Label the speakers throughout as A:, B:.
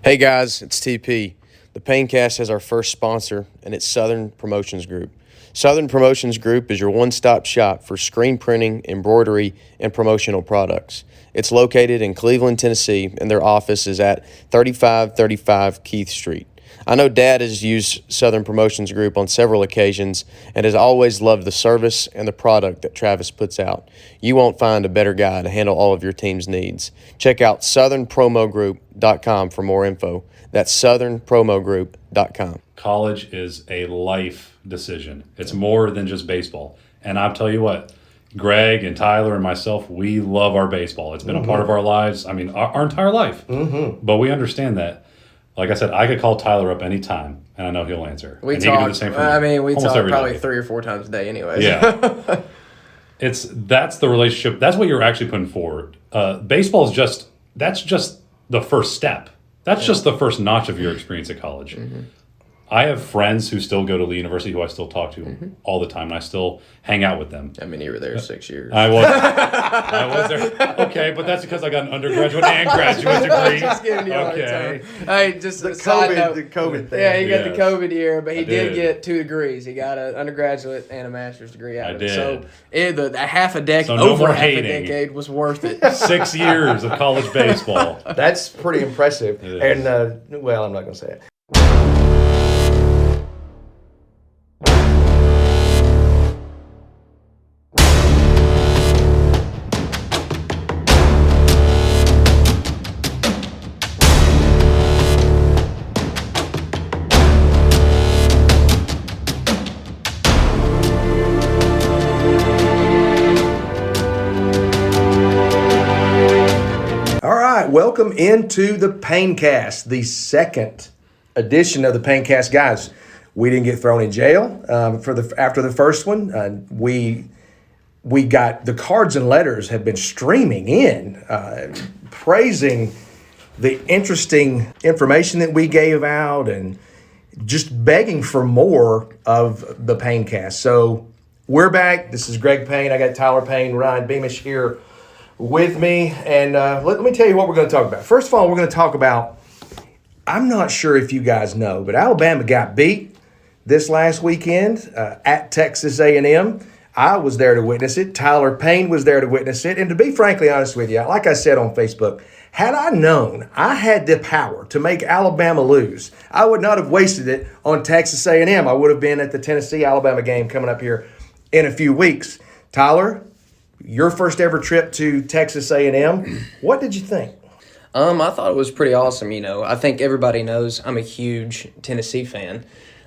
A: Hey guys, it's TP. The Paincast has our first sponsor, and it's Southern Promotions Group. Southern Promotions Group is your one-stop shop for screen printing, embroidery, and promotional products. It's located in Cleveland, Tennessee, and their office is at 3535 Keith Street. I know Dad has used Southern Promotions Group on several occasions and has always loved the service and the product that Travis puts out. You won't find a better guy to handle all of your team's needs. Check out southernpromogroup.com for more info. That's southernpromogroup.com.
B: College is a life decision. It's more than just baseball. And I'll tell you what, Greg and Tyler and myself, we love our baseball. It's been a part of our lives, our entire life. But we understand that. Like I said, I could call Tyler up anytime, and I know he'll answer.
C: We
B: and
C: talk.
B: He can do the same for me.
C: We
B: almost
C: talk
B: every
C: probably
B: day.
C: 3 or 4 times a day, anyways.
B: Yeah, that's the relationship. That's what you're actually putting forward. Baseball is just the first step. That's just the first notch of your experience at college. I have friends who still go to the university who I still talk to all the time, and I still hang out with them.
C: You were there 6 years.
B: I was there. Okay, but that's because I got an undergraduate and graduate degree.
C: Just giving you a hard time. Hey, just
D: The
C: a side note.
D: COVID thing.
C: Yeah, he got the
B: Yes.
C: COVID year, but he
B: I
C: did
B: did.
C: get 2 degrees. He got an undergraduate and a master's degree out
B: I
C: of
B: did.
C: it. So the half a decade,
B: So no
C: over
B: more
C: half a
B: hating.
C: decade was worth it.
B: 6 years of college baseball.
D: That's pretty impressive.
B: It
D: And,
B: is.
D: well, I'm not going to say it. All right, welcome into the Paincast, the second edition of the Paincast. Guys, we didn't get thrown in jail after the first one. We got the cards and letters have been streaming in, praising the interesting information that we gave out and just begging for more of the Paincast. So we're back. This is Greg Payne. I got Tyler Payne, Ryan Beamish here with me, and let me tell you what we're going to talk about. First of all, we're going to talk about, I'm not sure if you guys know, but Alabama got beat this last weekend at Texas A&M. I was there to witness it. Tyler Payne was there to witness it. And to be frankly honest with you, like I said on Facebook, had I known I had the power to make Alabama lose, I would not have wasted it on Texas A&M. I would have been at the Tennessee-Alabama game coming up here in a few weeks. Tyler, your first ever trip to Texas A&M, what did you think?
C: I thought it was pretty awesome. I think everybody knows I'm a huge Tennessee fan,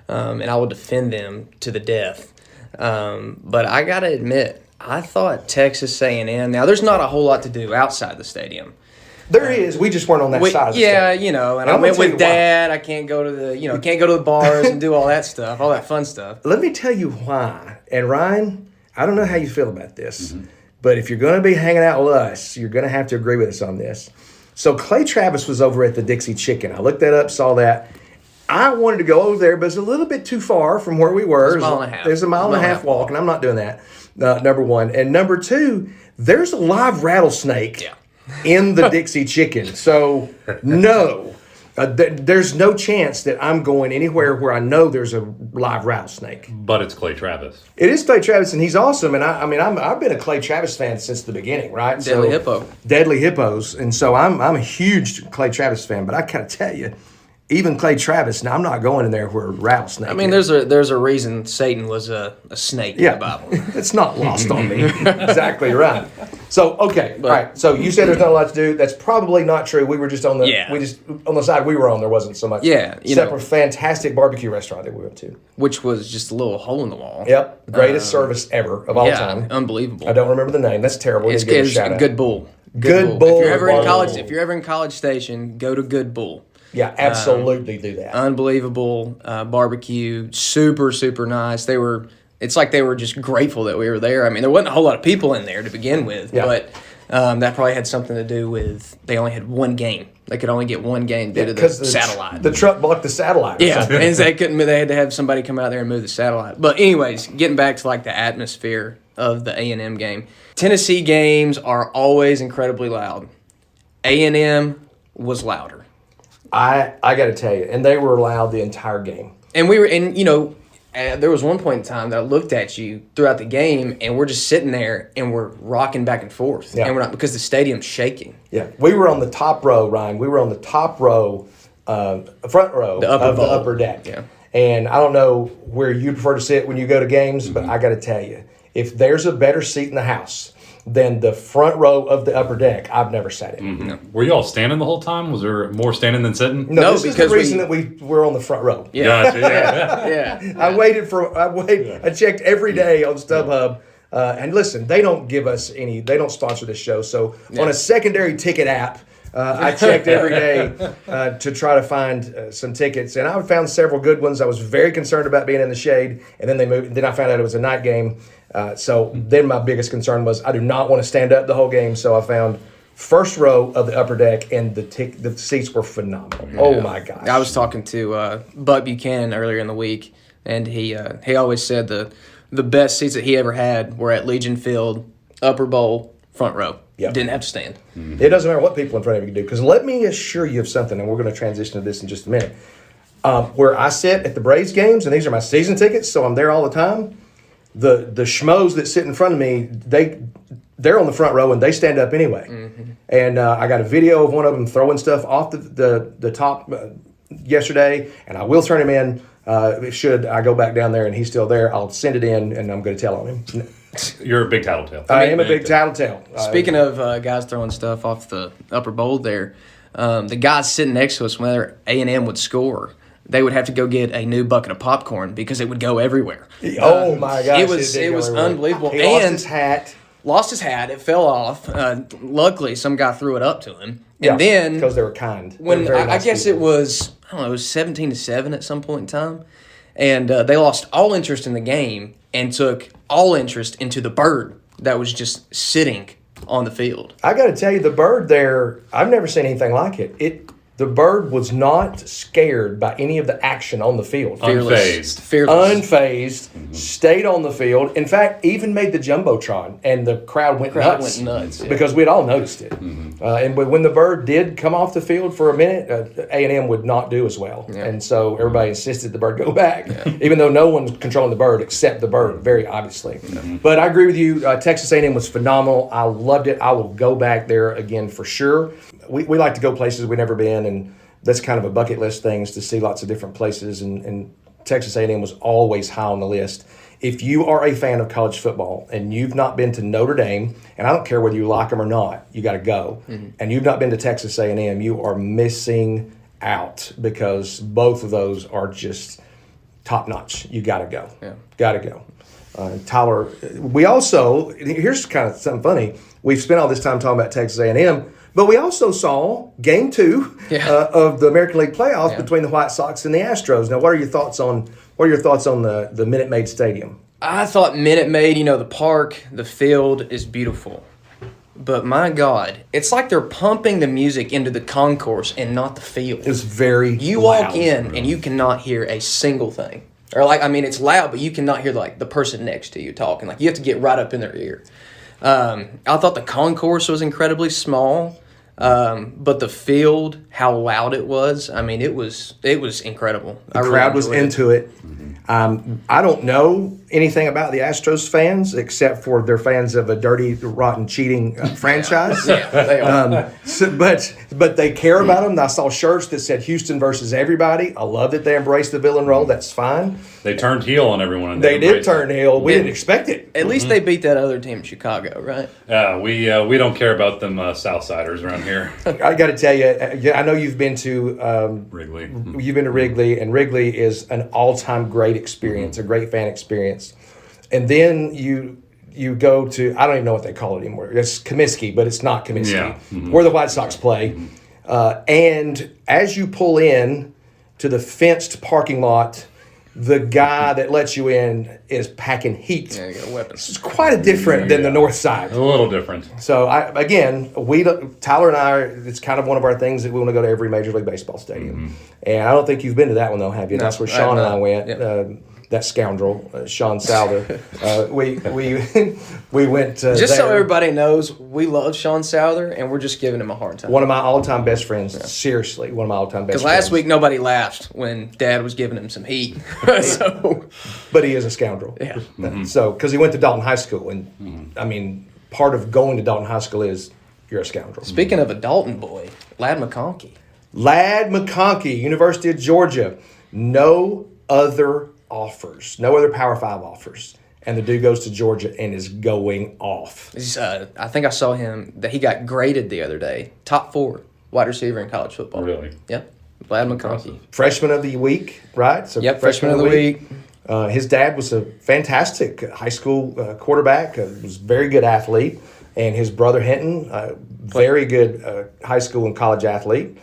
C: and I will defend them to the death. But I got to admit, I thought Texas A&M. Now, there's not a whole lot to do outside the stadium.
D: There is. We just weren't on that side of the
C: Yeah,
D: stadium.
C: and
D: I'm
C: I
D: gonna
C: went
D: tell you
C: with Dad. I can't go to the bars and do all that stuff, all that fun stuff.
D: Let me tell you why. And Ryan, I don't know how you feel about this, but if you're going to be hanging out with us, you're going to have to agree with us on this. So Clay Travis was over at the Dixie Chicken. I looked that up, saw that. I wanted to go over there, but it's a little bit too far from where we were.
C: It's a mile and a half.
D: There's a mile and a half walk, and I'm not doing that, number one. And number two, there's a live rattlesnake in the Dixie Chicken. So, no. There's no chance that I'm going anywhere where I know there's a live rattlesnake.
B: But it's Clay Travis.
D: It is Clay Travis, and he's awesome. And I've been a Clay Travis fan since the beginning, right? Deadly Hippos, and so I'm a huge Clay Travis fan. But I gotta tell you, even Clay Travis, now I'm not going in there where a rattlesnake.
C: There's a reason Satan was a snake in the Bible.
D: It's not lost on me. Exactly right. So okay, all right. So you said there's not a lot to do. That's probably not true. We were just on the side we were on. There wasn't so much.
C: Yeah,
D: except for a fantastic barbecue restaurant that we went to.
C: Which was just a little hole in the wall.
D: Yep, greatest service ever of all time.
C: Unbelievable.
D: I don't remember the name. That's terrible.
C: It's Good Bull.
D: Good Bull.
C: If you're ever in College Station, go to Good Bull.
D: Yeah, absolutely do that.
C: Unbelievable barbecue, super, super nice. It's like they were just grateful that we were there. There wasn't a whole lot of people in there to begin with, but that probably had something to do with they only had one game. They could only get one game due to the satellite.
D: The truck blocked the satellite.
C: Yeah, and they had to have somebody come out there and move the satellite. But anyways, getting back to the atmosphere of the A&M game. Tennessee games are always incredibly loud. A&M was louder.
D: I got to tell you, and they were allowed the entire game.
C: And there was one point in time that I looked at you throughout the game, and we're just sitting there and we're rocking back and forth,
D: Yeah.
C: and we're not because the stadium's shaking.
D: Yeah, we were on the top row, Ryan. We were on the top row, front row
C: The upper
D: of the
C: bowl.
D: upper deck.
C: Yeah.
D: And I don't know where you prefer to sit when you go to games, but I got to tell you, if there's a better seat in the house than the front row of the upper deck, I've never sat in.
B: Were you all standing the whole time? Was there more standing than sitting?
D: No,
C: No,
D: this is
C: because
D: the reason that we were on the front row.
C: Yeah.
B: Gotcha, yeah.
C: Yeah.
D: I checked every day on StubHub. And listen, they don't give us any, they don't sponsor this show. So on a secondary ticket app, I checked every day to try to find some tickets. And I found several good ones. I was very concerned about being in the shade. And then they moved. Then I found out it was a night game. So then my biggest concern was I do not want to stand up the whole game. So I found first row of the upper deck, and the seats were phenomenal. Oh my gosh!
C: I was talking to Buck Buchanan earlier in the week, and he always said the best seats that he ever had were at Legion Field, upper bowl, front row.
D: Yep.
C: Didn't have to stand.
D: It doesn't matter what people in front of you do, because let me assure you of something, and we're going to transition to this in just a minute. Where I sit at the Braves games, and these are my season tickets, so I'm there all the time. The schmoes that sit in front of me, they're on the front row and they stand up anyway. Mm-hmm. And I got a video of one of them throwing stuff off the top yesterday, and I will turn him in. Should I go back down there and he's still there, I'll send it in and I'm going to tell on him.
B: You're a big tattletale.
D: I am a big tattletale.
C: Speaking of guys throwing stuff off the upper bowl there, the guys sitting next to us, whenever A&M would score, they would have to go get a new bucket of popcorn because it would go everywhere.
D: Oh my gosh!
C: It was unbelievable.
D: He lost his hat.
C: Lost his hat. It fell off. Luckily, some guy threw it up to him.
D: Yeah,
C: And then
D: because they were kind.
C: when
D: They were very
C: I
D: nice
C: guess
D: people.
C: it was 17-7 at some point in time, and they lost all interest in the game and took all interest into the bird that was just sitting on the field.
D: I got to tell you, the bird there, I've never seen anything like it. The bird was not scared by any of the action on the field.
B: Unfazed.
C: Fearless.
D: Unfazed, stayed on the field. In fact, even made the Jumbotron, and the crowd went nuts.
C: Yeah.
D: Because we'd all noticed it. And when the bird did come off the field for a minute, A&M would not do as well.
C: Yeah.
D: And so everybody insisted the bird go back, even though no one's controlling the bird except the bird, very obviously. But I agree with you. Texas A&M was phenomenal. I loved it. I will go back there again for sure. We like to go places we've never been, and that's kind of a bucket list things to see lots of different places, and Texas A&M was always high on the list. If you are a fan of college football and you've not been to Notre Dame, and I don't care whether you like them or not, you got to go, and you've not been to Texas A&M, you are missing out because both of those are just top notch. You got to go.
C: Yeah. Got
D: to go. Tyler, we also, here's kind of something funny. We've spent all this time talking about Texas A&M, but we also saw Game 2 of the American League playoffs between the White Sox and the Astros. Now, what are your thoughts on the Minute Maid Stadium?
C: I thought Minute Maid, the park, the field is beautiful. But my God, it's like they're pumping the music into the concourse and not the field.
D: It's very
C: You
D: loud.
C: walk in and you cannot hear a single thing. Or it's loud, but you cannot hear the person next to you talking. You have to get right up in their ear. I thought the concourse was incredibly small, but the field, how loud it was, it was incredible.
D: The crowd was into it. I don't know anything about the Astros fans except for they're fans of a dirty, rotten, cheating franchise.
C: Yeah, they are.
D: But they care about them. I saw shirts that said Houston versus everybody. I love that they embraced the villain role. That's fine.
B: They turned heel on everyone. And
D: They did turn heel. We didn't expect it.
C: At least they beat that other team in Chicago, right?
B: Yeah, we don't care about them Southsiders around here.
D: I got to tell you, I know you've been to
B: Wrigley.
D: You've been to Wrigley, and Wrigley is an all-time great experience, a great fan experience. And then you go to, I don't even know what they call it anymore. It's Comiskey, but it's not Comiskey.
B: Yeah.
D: Where the White Sox play. And as you pull in to the fenced parking lot, the guy that lets you in is packing heat.
C: Yeah, you got a weapon.
D: It's quite different than the north side.
B: A little different.
D: So, Tyler and I, it's kind of one of our things that we want to go to every Major League Baseball stadium. And I don't think you've been to that one, though, have you?
C: No,
D: That's where
C: I have
D: Sean and I
C: not.
D: went.
C: Yep.
D: that scoundrel, Sean Souther. We went
C: Just so
D: there.
C: everybody knows, we love Sean Souther, and we're just giving him a hard time.
D: One of my all-time best friends. Seriously, one of my all-time best friends.
C: Because last week nobody laughed when Dad was giving him some heat. So,
D: But he is a scoundrel.
C: yeah.
D: So, because he went to Dalton High School, and I mean, part of going to Dalton High School is you're a scoundrel.
C: Speaking of a Dalton boy, Lad McConkey.
D: Lad McConkey, University of Georgia, no other offers, no other Power 5 offers. And the dude goes to Georgia and is going off.
C: I think I saw him that he got graded the other day. Top 4 wide receiver in college football.
B: Really?
C: Yep. Lad McConkey.
D: Freshman of the week, right? So
C: Yep, freshman of the week.
D: His dad was a fantastic high school quarterback, was a very good athlete. And his brother Hinton, very good high school and college athlete.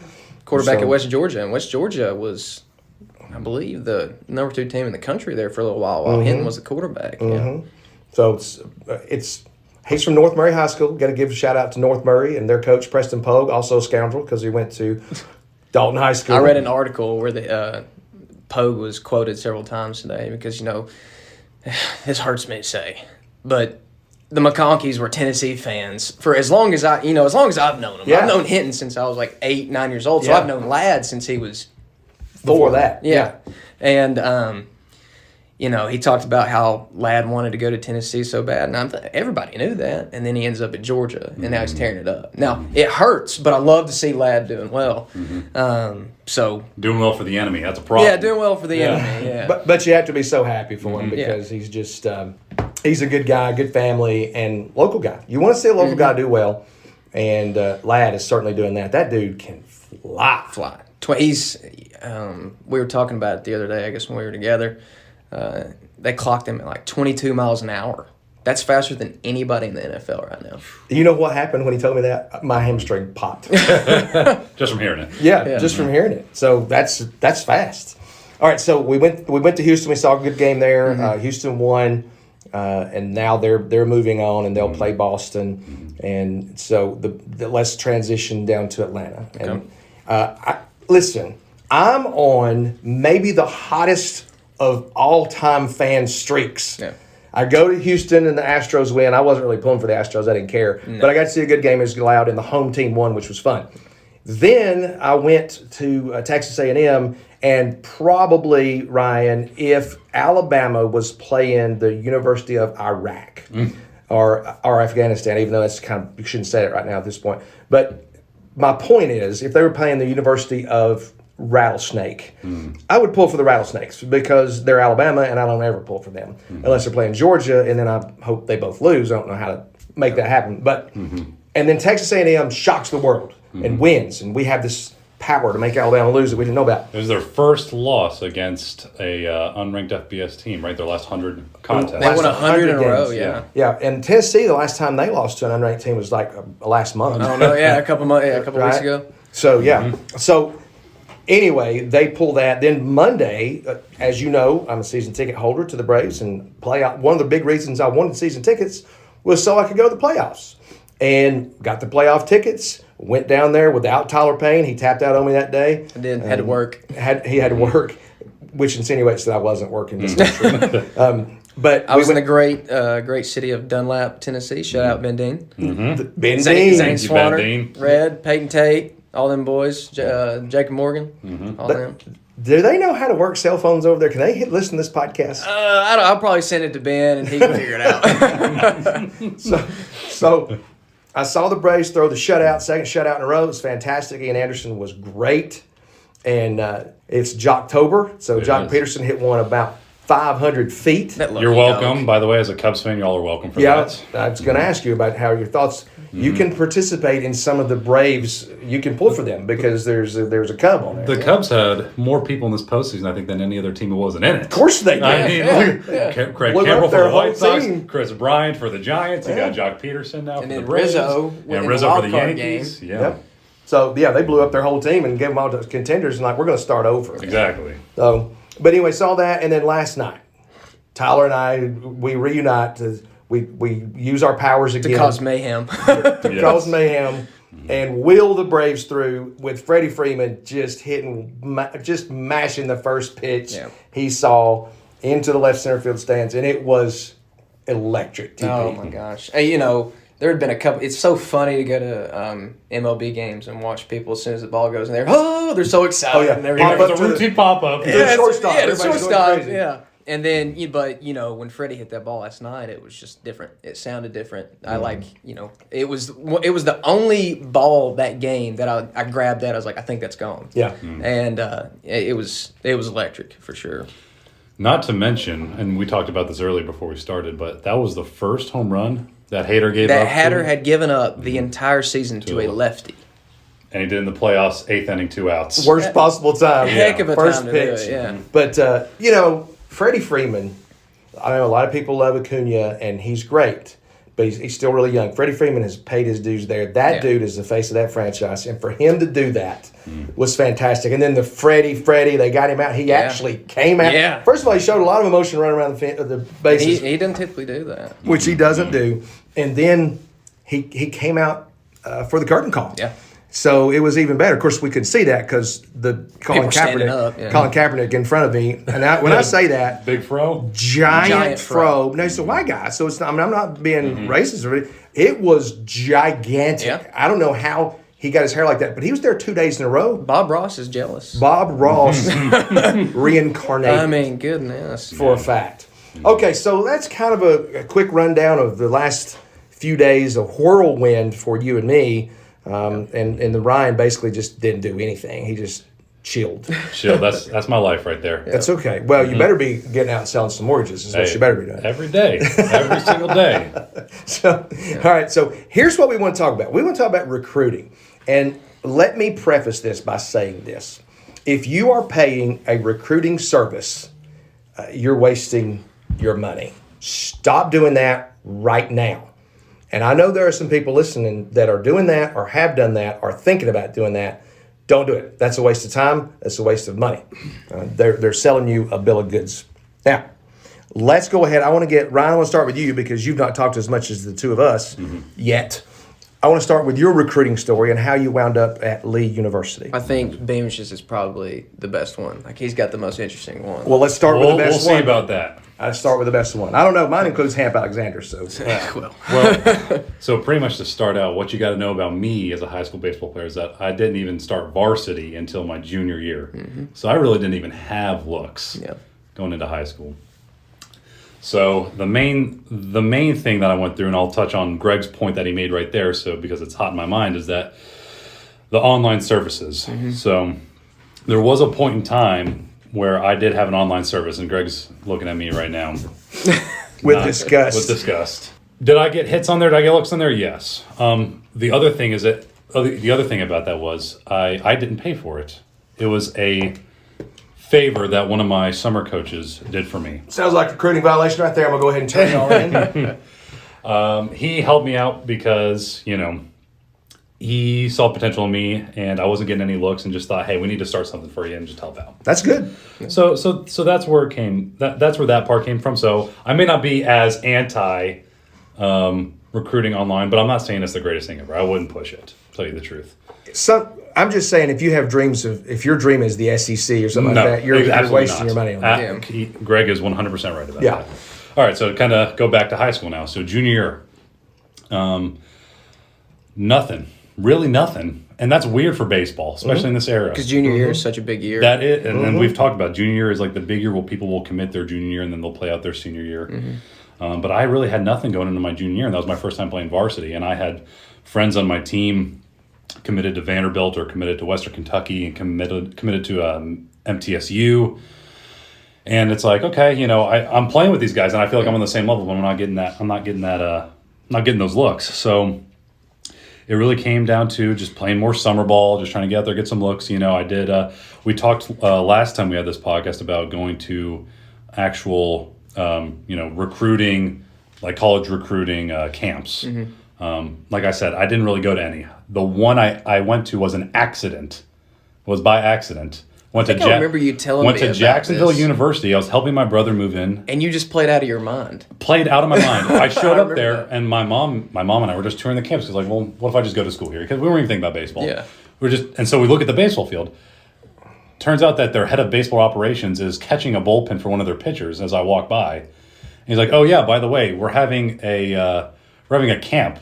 C: Quarterback
D: So-
C: at West Georgia. And West Georgia was, I believe, the number 2 team in the country there for a little while Hinton was the quarterback. Yeah.
D: So he's from North Murray High School. Got to give a shout out to North Murray and their coach Preston Pogue, also a scoundrel because he went to Dalton High School.
C: I read an article where the Pogue was quoted several times today because, this hurts me to say, but the McConkeys were Tennessee fans for as long as I've known them.
D: Yeah.
C: I've known Hinton since I was like 8, 9 years old, so
D: Yeah.
C: I've known Ladd since he was
D: before that.
C: Yeah. And, he talked about how Ladd wanted to go to Tennessee so bad. And everybody knew that. And then he ends up at Georgia, and now he's tearing it up. Now, it hurts, but I love to see Ladd doing well. So,
B: Doing well for the enemy. That's a problem.
C: yeah, doing well for the enemy. Yeah.
D: But you have to be so happy for him because he's just he's a good guy, good family, and local guy. You want to see a local guy do well, and Ladd is certainly doing that. That dude can fly.
C: He's, we were talking about it the other day, I guess, when we were together. They clocked him at like 22 miles an hour. That's faster than anybody in the NFL right now.
D: You know what happened when he told me that? My hamstring popped.
B: Just from hearing it.
D: Yeah, just from hearing it. So that's fast. All right, so we went to Houston. We saw a good game there. Houston won, and now they're moving on, and they'll play Boston. And so let's transition down to Atlanta. And listen, I'm on maybe the hottest of all-time fan streaks.
C: Yeah.
D: I go to Houston and the Astros win. I wasn't really pulling for the Astros. I didn't care. No. But I got to see a good game. It was loud, and the home team won, which was fun. Then I went to Texas A&M, and probably, Ryan, if Alabama was playing the University of Iraq or Afghanistan, even though that's you shouldn't say it right now at this point. But my point is, if they were playing the University of Rattlesnake, I would pull for the Rattlesnakes because they're Alabama and I don't ever pull for them unless they're playing Georgia, and then I hope they both lose. I don't know how to make that happen, but and then Texas A&M shocks the world and wins, and we have this power to make Alabama lose that we didn't know about.
B: It was their first loss against a unranked FBS team, right? Their last 100 contests.
C: They won 100 in a row,
D: games. Yeah, and Tennessee, the last time they lost to an unranked team was like last month.
C: I don't know. Yeah, a couple weeks ago.
D: So so. Anyway, they pull that. Then Monday, as you know, I'm a season ticket holder to the Braves and playoff. One of the big reasons I wanted season tickets was so I could go to the playoffs. And got the playoff tickets, went down there without Tyler Payne. He tapped out on me that day.
C: I did. Had to work.
D: He had to work, which insinuates that I wasn't working. That's not true. But
C: I was in the great city of Dunlap, Tennessee. Shout out Ben Dean.
D: Ben
C: Zane
D: Dean.
B: Ben
C: Swanner,
B: Dean.
C: Red, Peyton Tate, all them boys, Jacob Morgan, all them.
D: Do they know how to work cell phones over there? Can they listen to this podcast?
C: I'll probably send it to Ben and he can figure it out.
D: So I saw the Braves throw the second shutout in a row. It was fantastic. Ian Anderson was great. And it's Jocktober, so Jock Peterson hit one about 500 feet.
B: You're welcome. By the way, as a Cubs fan, y'all are welcome for that.
D: I was going to ask you about how your thoughts. You can participate in some of the Braves. You can pull for them because there's a Cub on there.
B: The Cubs had more people in this postseason, I think, than any other team who wasn't in it.
D: Of course they did.
B: I mean, Craig
D: Look
B: Kimbrell
D: up
B: for
D: their
B: the White
D: whole
B: Sox,
D: team.
B: Chris Bryant for the Giants. You got Jock Peterson now
C: And
B: for
C: then
B: the Braves.
C: Rizzo
B: and
C: in the
B: Rizzo for the
C: wild card
B: Yankees.
C: game.
B: Yeah,
D: Yep. So they blew up their whole team and gave them all to contenders and we're going to start over.
B: exactly.
D: So, but anyway, saw that, and then last night, Tyler and I we reunite. We use our powers again
C: To cause mayhem.
D: cause mayhem, and will the Braves through with Freddie Freeman just mashing the first pitch he saw into the left center field stands, and it was electric. TP.
C: Oh my gosh! Hey, there had been a couple. It's so funny to go to MLB games and watch people as soon as the ball goes in there. Oh, they're so excited.
D: Oh, yeah.
C: And everything.
B: Even if it's a routine pop-up.
D: Yeah, shortstop.
C: Yeah, the
D: Everybody's going
C: shortstop.
D: crazy.
C: Yeah. And then, when Freddie hit that ball last night, it was just different. It sounded different. I it was the only ball that game that I grabbed at. I was like, I think that's gone.
D: Yeah.
C: And it was electric for sure.
B: Not to mention, and we talked about this earlier before we started, but that was the first home run that Hader gave up.
C: That Hader had given up the entire season to a lefty.
B: And he did in the playoffs, 8th inning, 2 outs.
D: Worst possible time.
C: Heck of a
D: First
C: time to
D: pitch.
C: do it, yeah.
D: But, Freddie Freeman, I know a lot of people love Acuna, and he's great, but he's still really young. Freddie Freeman has paid his dues there. That dude is the face of that franchise, and for him to do that was fantastic. And then the Freddie, they got him out. He actually came out.
C: Yeah.
D: First of all, he showed a lot of emotion running around the bases,
C: He doesn't typically do that.
D: which he doesn't do. And then he came out for the curtain call.
C: Yeah.
D: So it was even better. Of course, we could see that because the Colin
C: were standing up,
D: Kaepernick in front of me. And when I say that,
B: Big fro?
D: giant
C: fro.
D: fro. No, he's a white guy, so it's not, I'm not being racist or anything. It was gigantic.
C: Yeah.
D: I don't know how he got his hair like that, but he was there 2 days in a row.
C: Bob Ross is jealous.
D: Bob Ross reincarnated.
C: I mean, goodness.
D: For a fact. Okay, so that's kind of a quick rundown of the last few days of whirlwind for you and me. And the Ryan basically just didn't do anything. He just chilled.
B: Chill. That's my life right there.
D: That's okay. Well, you better be getting out and selling some mortgages. Is what you better be doing.
B: Every day. Every single day.
D: So, all right. So here's what we want to talk about. We want to talk about recruiting. And let me preface this by saying this. If you are paying a recruiting service, you're wasting your money. Stop doing that right now. And I know there are some people listening that are doing that or have done that or thinking about doing that. Don't do it. That's a waste of time. That's a waste of money. They're selling you a bill of goods. Now, let's go ahead. Ryan, I want to start with you because you've not talked as much as the two of us yet. I want to start with your recruiting story and how you wound up at Lee University.
C: I think Beamish's is probably the best one. Like, he's got the most interesting one.
D: Well, let's start with the best
B: We'll
D: one.
B: see about that.
D: I'll start with the best one. I don't know. Mine includes Hamp Alexander. So,
B: Well, so pretty much to start out, what you got to know about me as a high school baseball player is that I didn't even start varsity until my junior year. So I really didn't even have looks going into high school. So the main thing that I went through, and I'll touch on Greg's point that he made right there, so because it's hot in my mind, is that the online services. So there was a point in time where I did have an online service, and Greg's looking at me right now.
D: with disgust.
B: With disgust. Did I get hits on there? Did I get looks on there? Yes. The other thing is that the other thing about that was I didn't pay for it. It was a favor that one of my summer coaches did for me.
D: Sounds like a recruiting violation right there. I'm going to go ahead and turn it all in.
B: He helped me out because, he saw potential in me and I wasn't getting any looks and just thought, hey, we need to start something for you and just help out.
D: That's good.
B: So that's where it came. That's where that part came from. So I may not be as anti recruiting online, but I'm not saying it's the greatest thing ever. I wouldn't push it, to tell you the truth.
D: I'm just saying, if you have dreams if your dream is the SEC or something like that, you're wasting your money on that.
B: Greg is 100% right about
D: Yeah.
B: that. All right, so kind of go back to high school now. So junior year, nothing, really nothing, and that's weird for baseball, especially in this era.
C: Because junior year is such a big year.
B: And we've talked about junior year is like the big year where people will commit their junior year and then they'll play out their senior year. But I really had nothing going into my junior year, and that was my first time playing varsity. And I had friends on my team committed to Vanderbilt or committed to Western Kentucky and committed to MTSU. And it's like, okay, I'm playing with these guys and I feel like I'm on the same level, but I'm not getting those looks. So it really came down to just playing more summer ball, just trying to get out there, get some looks. I did, we talked last time we had this podcast about going to actual, recruiting, like college recruiting camps. Like I said, I didn't really go to any. The one I went to was an accident. Was by accident.
C: I remember you telling me
B: Went to
C: about
B: Jacksonville
C: this.
B: University. I was helping my brother move in.
C: And you just played out of your mind.
B: Played out of my mind. I showed up there,
C: that.
B: and my mom and I were just touring the campus. She was like, "Well, what if I just go to school here?" Because we weren't even thinking about baseball.
C: Yeah.
B: And so we look at the baseball field. turns out that their head of baseball operations is catching a bullpen for one of their pitchers as I walk by. And he's like, "Oh yeah, by the way, we're having a camp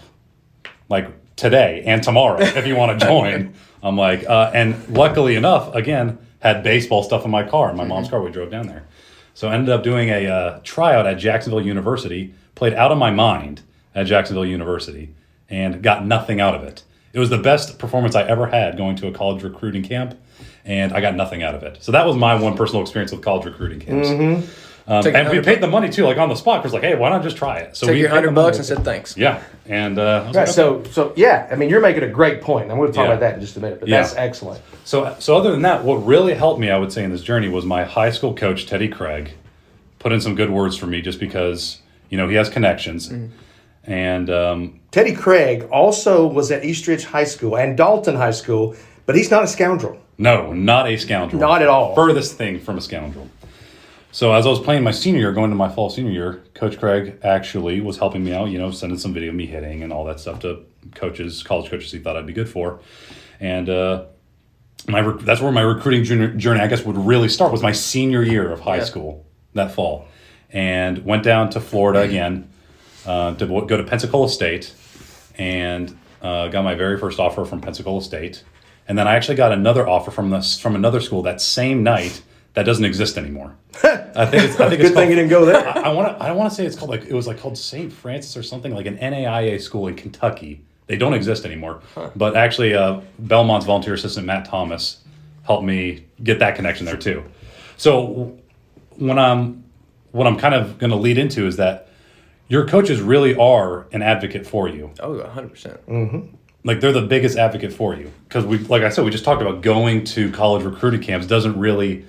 B: like today and tomorrow if you want to join." I'm like, and luckily enough, again, had baseball stuff in my car, in my mom's car. We drove down there. So I ended up doing a tryout at Jacksonville University, played out of my mind at Jacksonville University, and got nothing out of it. It was the best performance I ever had going to a college recruiting camp, and I got nothing out of it. So that was my one personal experience with college recruiting camps. And we paid the money too, like on the spot. Because like, hey, why not just try it? So
C: took
B: we
C: your
B: paid the
C: $100
B: money.
C: and said thanks.
B: Yeah, and I was
D: Right,
B: like, okay.
D: so yeah, I mean, you're making a great point. I'm going to talk
B: Yeah.
D: about that in just a minute, but
B: Yeah.
D: that's excellent.
B: So other than that, what really helped me, I would say, in this journey was my high school coach, Teddy Craig, put in some good words for me just because, he has connections. And
D: Teddy Craig also was at Eastridge High School and Dalton High School, but he's not a scoundrel.
B: no, not a scoundrel.
D: Not at all.
B: Furthest thing from a scoundrel. So as I was playing my senior year, going to my fall senior year, Coach Craig actually was helping me out, sending some video of me hitting and all that stuff to college coaches he thought I'd be good for. And that's where my recruiting journey, I guess, would really start, was my senior year of high school that fall. And went down to Florida again to go to Pensacola State, and got my very first offer from Pensacola State. And then I actually got another offer from another school that same night that doesn't exist anymore. I think it's
D: Good thing you didn't go there.
B: I want to say it's called St. Francis or something, like an NAIA school in Kentucky. They don't exist anymore. But actually, Belmont's volunteer assistant Matt Thomas helped me get that connection there too. So what I'm kind of going to lead into is that your coaches really are an advocate for you.
C: Oh, 100%.
B: Like, they're the biggest advocate for you. Because like I said, we just talked about going to college recruiting camps doesn't really,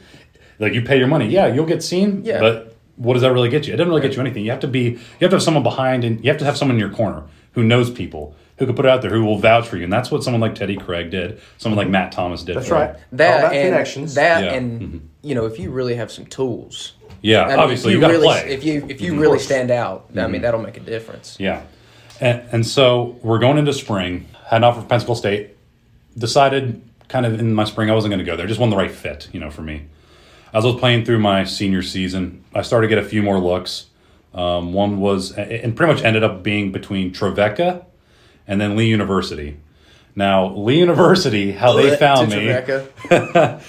B: like, you pay your money. Yeah, you'll get seen.
C: Yeah.
B: But what does that really get you? It doesn't really get you anything. You have to have someone behind, and you have to have someone in your corner who knows people, who can put it out there, who will vouch for you. And that's what someone like Teddy Craig did. Someone like Matt Thomas did.
D: That's
B: for me.
D: right. All
C: That
D: about
C: and
D: connections.
C: if you really have some tools.
B: Yeah,
C: I mean,
B: obviously,
C: if
B: you got to
C: really,
B: play.
C: If you really stand out, I mean, that'll make a difference.
B: Yeah. And so we're going into spring. Had an offer from Pensacola State. Decided kind of in my spring I wasn't going to go there. Just wasn't the right fit, for me. As I was playing through my senior season, I started to get a few more looks. One was, and pretty much ended up being between Trevecca and then Lee University. Now, Lee University, how they found me.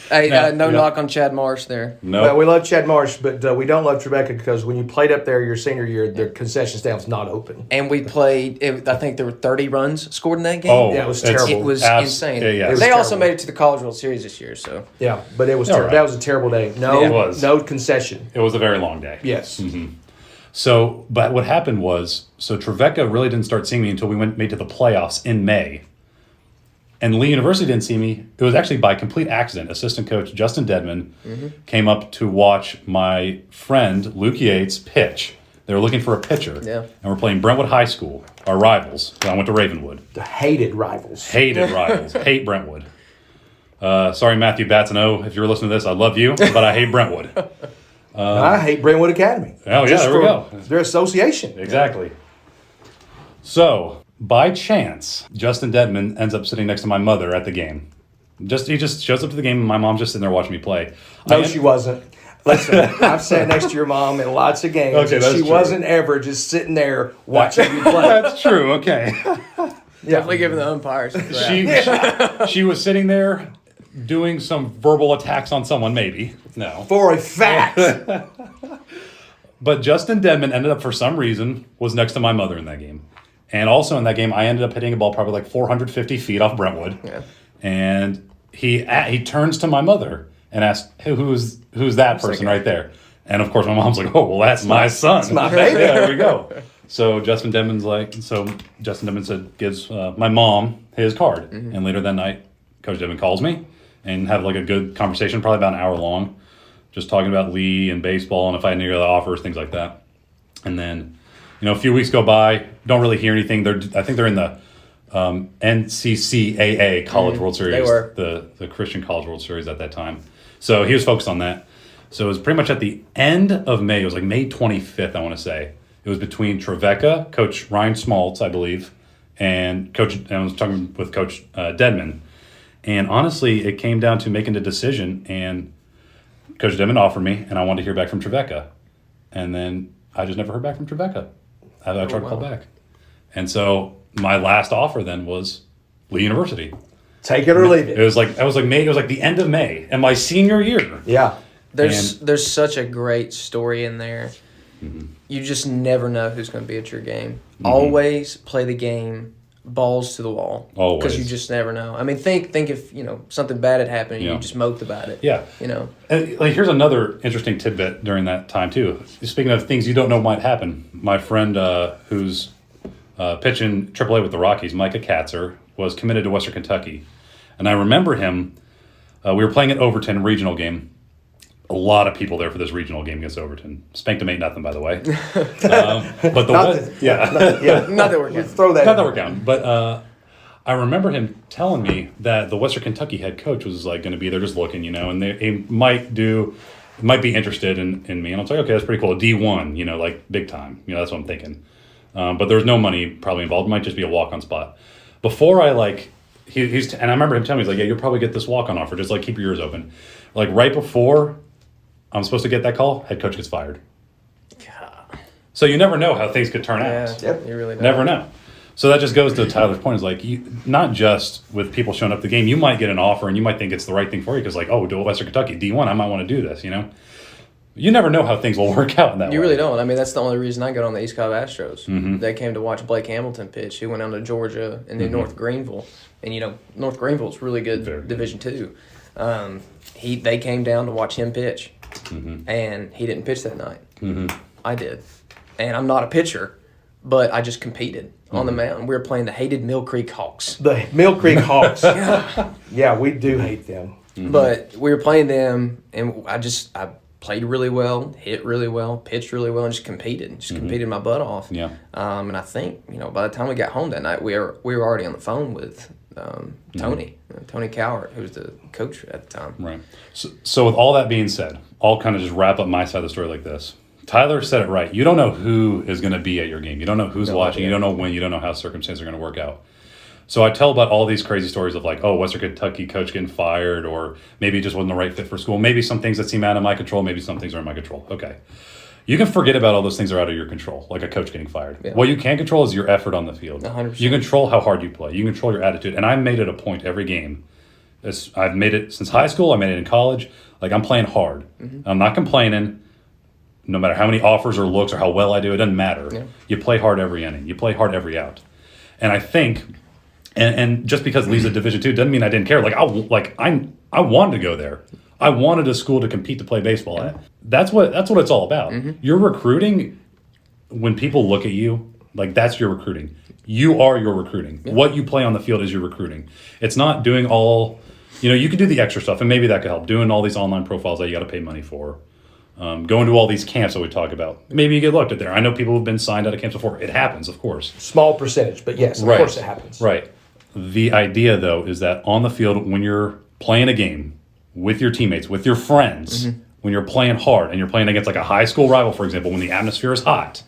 C: Hey, no knock on Chad Marsh there.
B: No.
D: Well, we love Chad Marsh, but we don't love Trevecca because when you played up there your senior year, the concession stand was not open.
C: And we played, I think there were 30 runs scored in that game.
B: Oh,
D: Yeah, it was
B: it's
D: terrible.
C: It was
B: abs-
C: insane.
B: yeah.
D: It was
C: They also
D: terrible.
C: made it to the College World Series this year, so.
D: Yeah, but it was
B: All right.
D: that was a terrible day. No,
B: It was.
D: no concession.
B: It was a very long day.
D: Yes.
B: So, but what happened was, Trevecca really didn't start seeing me until we made to the playoffs in May. And Lee University didn't see me. It was actually by complete accident. Assistant coach Justin Dedman came up to watch my friend Luke Yates pitch. They were looking for a pitcher.
C: Yeah.
B: And we're playing Brentwood High School, our rivals. I went to Ravenwood.
D: The hated rivals.
B: Hated rivals. Hate Brentwood. Sorry, Matthew Batsono, if you're listening to this, I love you, but I hate Brentwood.
D: I hate Brentwood Academy.
B: Oh, yeah,
D: Just
B: there we
D: for
B: go.
D: Their association.
B: Exactly. So, by chance, Justin Dedman ends up sitting next to my mother at the game. He just shows up to the game, and my mom's just sitting there watching me play.
D: No, she wasn't. Listen, I've sat next to your mom in lots of games,
B: Okay,
D: and
B: that's
D: she
B: true.
D: wasn't ever just sitting there watching you play.
B: That's true. Okay.
C: Definitely giving the umpires some crap.
B: She was sitting there doing some verbal attacks on someone, maybe. No.
D: For a fact.
B: But Justin Dedman ended up, for some reason, was next to my mother in that game. And also in that game, I ended up hitting a ball probably like 450 feet off Brentwood.
C: Yeah.
B: And he turns to my mother and asks, hey, who's that person right there? And of course, my mom's like, oh, well, that's my son. That's
D: my baby.
B: Yeah, there we go. So Justin Dedman gives my mom his card. And later that night, Coach Dedman calls me and have like a good conversation, probably about an hour long, just talking about Lee and baseball and if I had any other offers, things like that. And then, a few weeks go by, don't really hear anything. I think they're in the NCCAA College World Series.
C: They were.
B: The Christian College World Series at that time. So he was focused on that. So it was pretty much at the end of May. It was like May 25th, I want to say. It was between Trevecca, Coach Ryan Smaltz, I believe, and I was talking with Coach Dedman. And honestly, it came down to making a decision, and Coach Dimon offered me, and I wanted to hear back from Trevecca. And then I just never heard back from Trevecca. I tried to call back. And so my last offer then was Lee University.
D: Take it or leave it.
B: It was like May. It was like the end of May, and my senior year.
D: Yeah.
C: There's such a great story in there. You just never know who's going to be at your game. Always play the game balls to the wall.
B: Always.
C: Because you just never know. I mean, think if something bad had happened and
B: Yeah.
C: you just moped about it.
B: Yeah. And like, here's another interesting tidbit during that time too. Speaking of things you don't know might happen, my friend who's pitching AAA with the Rockies, Micah Katzer, was committed to Western Kentucky. And I remember him, we were playing at Overton regional game. A lot of people there for this regional game against Overton. Spanked them 8-0, by the way. But
C: Not that we're counting.
D: Throw that.
B: not that we're counting. But I remember him telling me that the Western Kentucky head coach was like going to be there just looking, and they might be interested in me. And I was like, okay, that's pretty cool. D1, like big time. That's what I'm thinking. But there's no money probably involved. It might just be a walk-on spot. Before I and I remember him telling me, he's like, yeah, you'll probably get this walk-on offer. Just keep your ears open. Like right before I'm supposed to get that call, head coach gets fired.
C: God.
B: So you never know how things could turn
C: Yeah,
B: out.
D: Yep.
C: you really don't.
B: Never know. So that just goes to Tyler's point. Is not just with people showing up to the game. You might get an offer and you might think it's the right thing for you because do Western Kentucky D1. I might want to do this. You never know how things will work out in that way.
C: You really don't. I mean, that's the only reason I got on the East Cobb Astros. They came to watch Blake Hamilton pitch. He went down to Georgia and then North Greenville. And, North Greenville's really good Division II. They came down to watch him pitch. And he didn't pitch that night. I did. And I'm not a pitcher, but I just competed on the mound. We were playing the hated Mill Creek Hawks.
D: The Mill Creek Hawks. Yeah, we do hate them.
C: But we were playing them, and I played really well, hit really well, pitched really well, and just competed. Competed my butt off.
B: Yeah.
C: And I think, by the time we got home that night, we were already on the phone with Tony Cowart, who was the coach at the time.
B: Right. So with all that being said, I'll kind of just wrap up my side of the story like this. Tyler said it right. You don't know who is going to be at your game. You don't know who's watching. You don't know when. You don't know how circumstances are going to work out. So I tell about all these crazy stories of Western Kentucky coach getting fired, or maybe it just wasn't the right fit for school. Maybe some things that seem out of my control. Maybe some things are in my control. Okay. You can forget about all those things that are out of your control, like a coach getting fired. Yeah. What you can control is your effort on the field.
C: 100%.
B: You control how hard you play. You control your attitude. And I made it a point every game. I've made it since high school. I made it in college. I'm playing hard. I'm not complaining. No matter how many offers or looks or how well I do, it doesn't matter. Yeah. You play hard every inning. You play hard every out. And I think, and just because Lee's a Division II doesn't mean I didn't care. I wanted to go there. I wanted a school to compete to play baseball at. That's what it's all about. You're recruiting. When people look at you, that's your recruiting. You are your recruiting. Yeah. What you play on the field is your recruiting. It's not doing all. You can do the extra stuff, and maybe that could help. Doing all these online profiles that you got to pay money for. Going to all these camps that we talk about. Maybe you get looked at there. I know people who've been signed out of camps before. It happens, of course.
D: Small percentage, but yes, of course it happens.
B: Right. The idea, though, is that on the field, when you're playing a game with your teammates, with your friends, when you're playing hard and you're playing against a high school rival, for example, when the atmosphere is hot,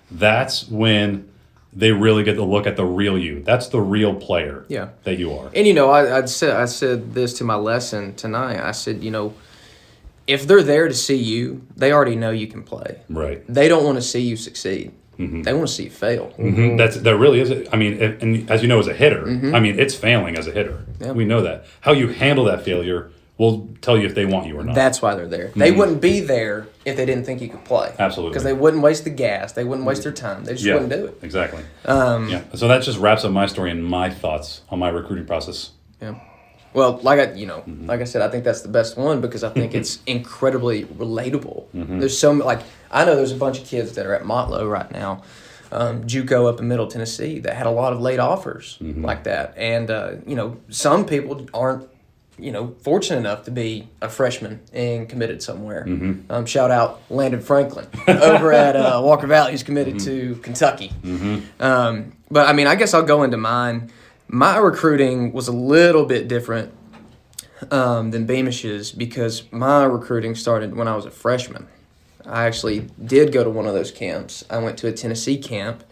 B: that's when they really get to look at the real you. That's the real player that you are.
C: And, I said this to my lesson tonight. I said, if they're there to see you, they already know you can play.
B: Right.
C: They don't want to see you succeed. They want to see you fail.
B: That really is. I mean, and as you know, as a hitter, it's failing as a hitter. Yep. We know that. How you handle that failure will tell you if they want you or not.
C: That's why they're there. They wouldn't be there if they didn't think you could play.
B: Absolutely.
C: Because they wouldn't waste the gas. They wouldn't waste their time. They just wouldn't do it.
B: Exactly. So that just wraps up my story and my thoughts on my recruiting process.
C: Yeah. Well, like I said, I think that's the best one because I think it's incredibly relatable. There's I know there's a bunch of kids that are at Motlow right now, JUCO up in Middle Tennessee, that had a lot of late offers like that. And, some people aren't, fortunate enough to be a freshman and committed somewhere. Shout out Landon Franklin over at Walker Valley, who's committed to Kentucky. But, I guess I'll go into mine. My recruiting was a little bit different than Beamish's because my recruiting started when I was a freshman. I actually did go to one of those camps. I went to a Tennessee camp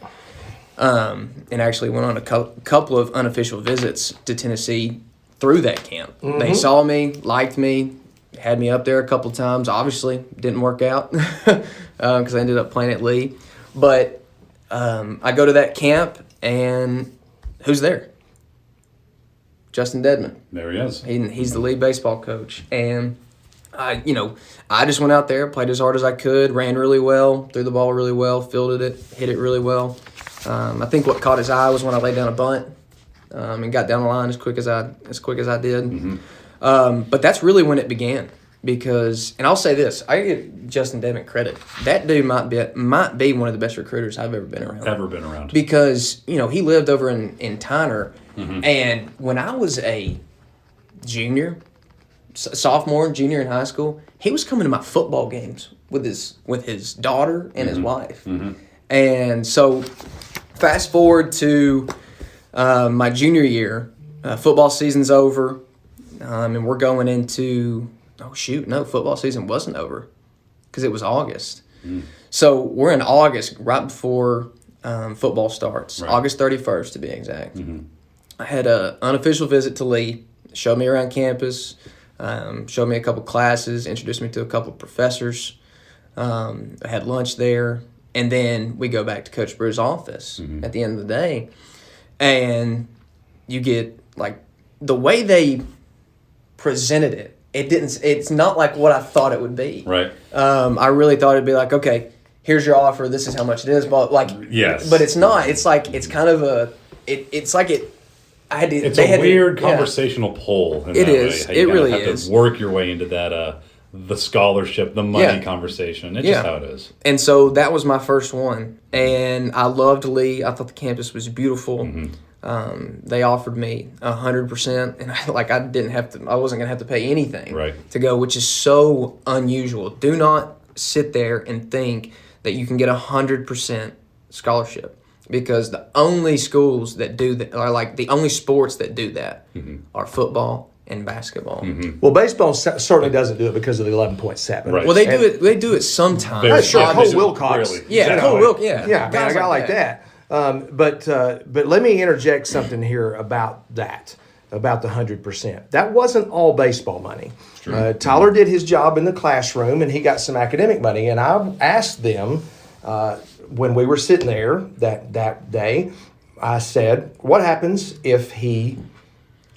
C: and actually went on a couple of unofficial visits to Tennessee through that camp. They saw me, liked me, had me up there a couple times. Obviously, didn't work out because I ended up playing at Lee. But I go to that camp, and who's there? Justin Dedman.
B: There he is.
C: He's the lead baseball coach. And, I just went out there, played as hard as I could, ran really well, threw the ball really well, fielded it, hit it really well. I think what caught his eye was when I laid down a bunt and got down the line as quick as I did. But that's really when it began. Because, and I'll say this, I give Justin Dedman credit. That dude might be one of the best recruiters I've ever been around. Because, he lived over in Tyner, and when I was a sophomore, junior in high school, he was coming to my football games with his daughter and his wife. And so, fast forward to my junior year, football season's over, and we're going into... Oh, shoot, no, football season wasn't over because it was August. So we're in August, right before football starts, right. August 31st to be exact. I had an unofficial visit to Lee, showed me around campus, showed me a couple classes, introduced me to a couple professors. I had lunch there, and then we go back to Coach Brew's office at the end of the day, and you get, the way they presented it, it's not like what I thought it would be.
B: Right.
C: I really thought it'd be like, okay, here's your offer, this is how much it is, but
B: yes.
C: But it's not. It's like it's kind of it's like it I had to
B: It's a weird conversational poll in
C: it
B: that
C: is.
B: way. How you
C: it really
B: have
C: is.
B: to work your way into that the scholarship, the money conversation. It's just how it is.
C: And so that was my first one. And I loved Lee. I thought the campus was beautiful. They offered me 100%, and I wasn't gonna have to pay anything to go, which is so unusual. Do not sit there and think that you can get 100% scholarship, because the only schools that do that are the only sports that do that are football and basketball.
D: Well, baseball certainly doesn't do it because of the 11.7.
B: Right.
C: Well, they do it. They do it sometimes.
B: Very
D: Sure, Cole Wilcox.
C: Yeah, Cole Wilcox. Yeah,
D: man, a guy like that. But let me interject something here about that, about the 100%. That wasn't all baseball money. Tyler did his job in the classroom, and he got some academic money. And I asked them when we were sitting there that day, I said, what happens if he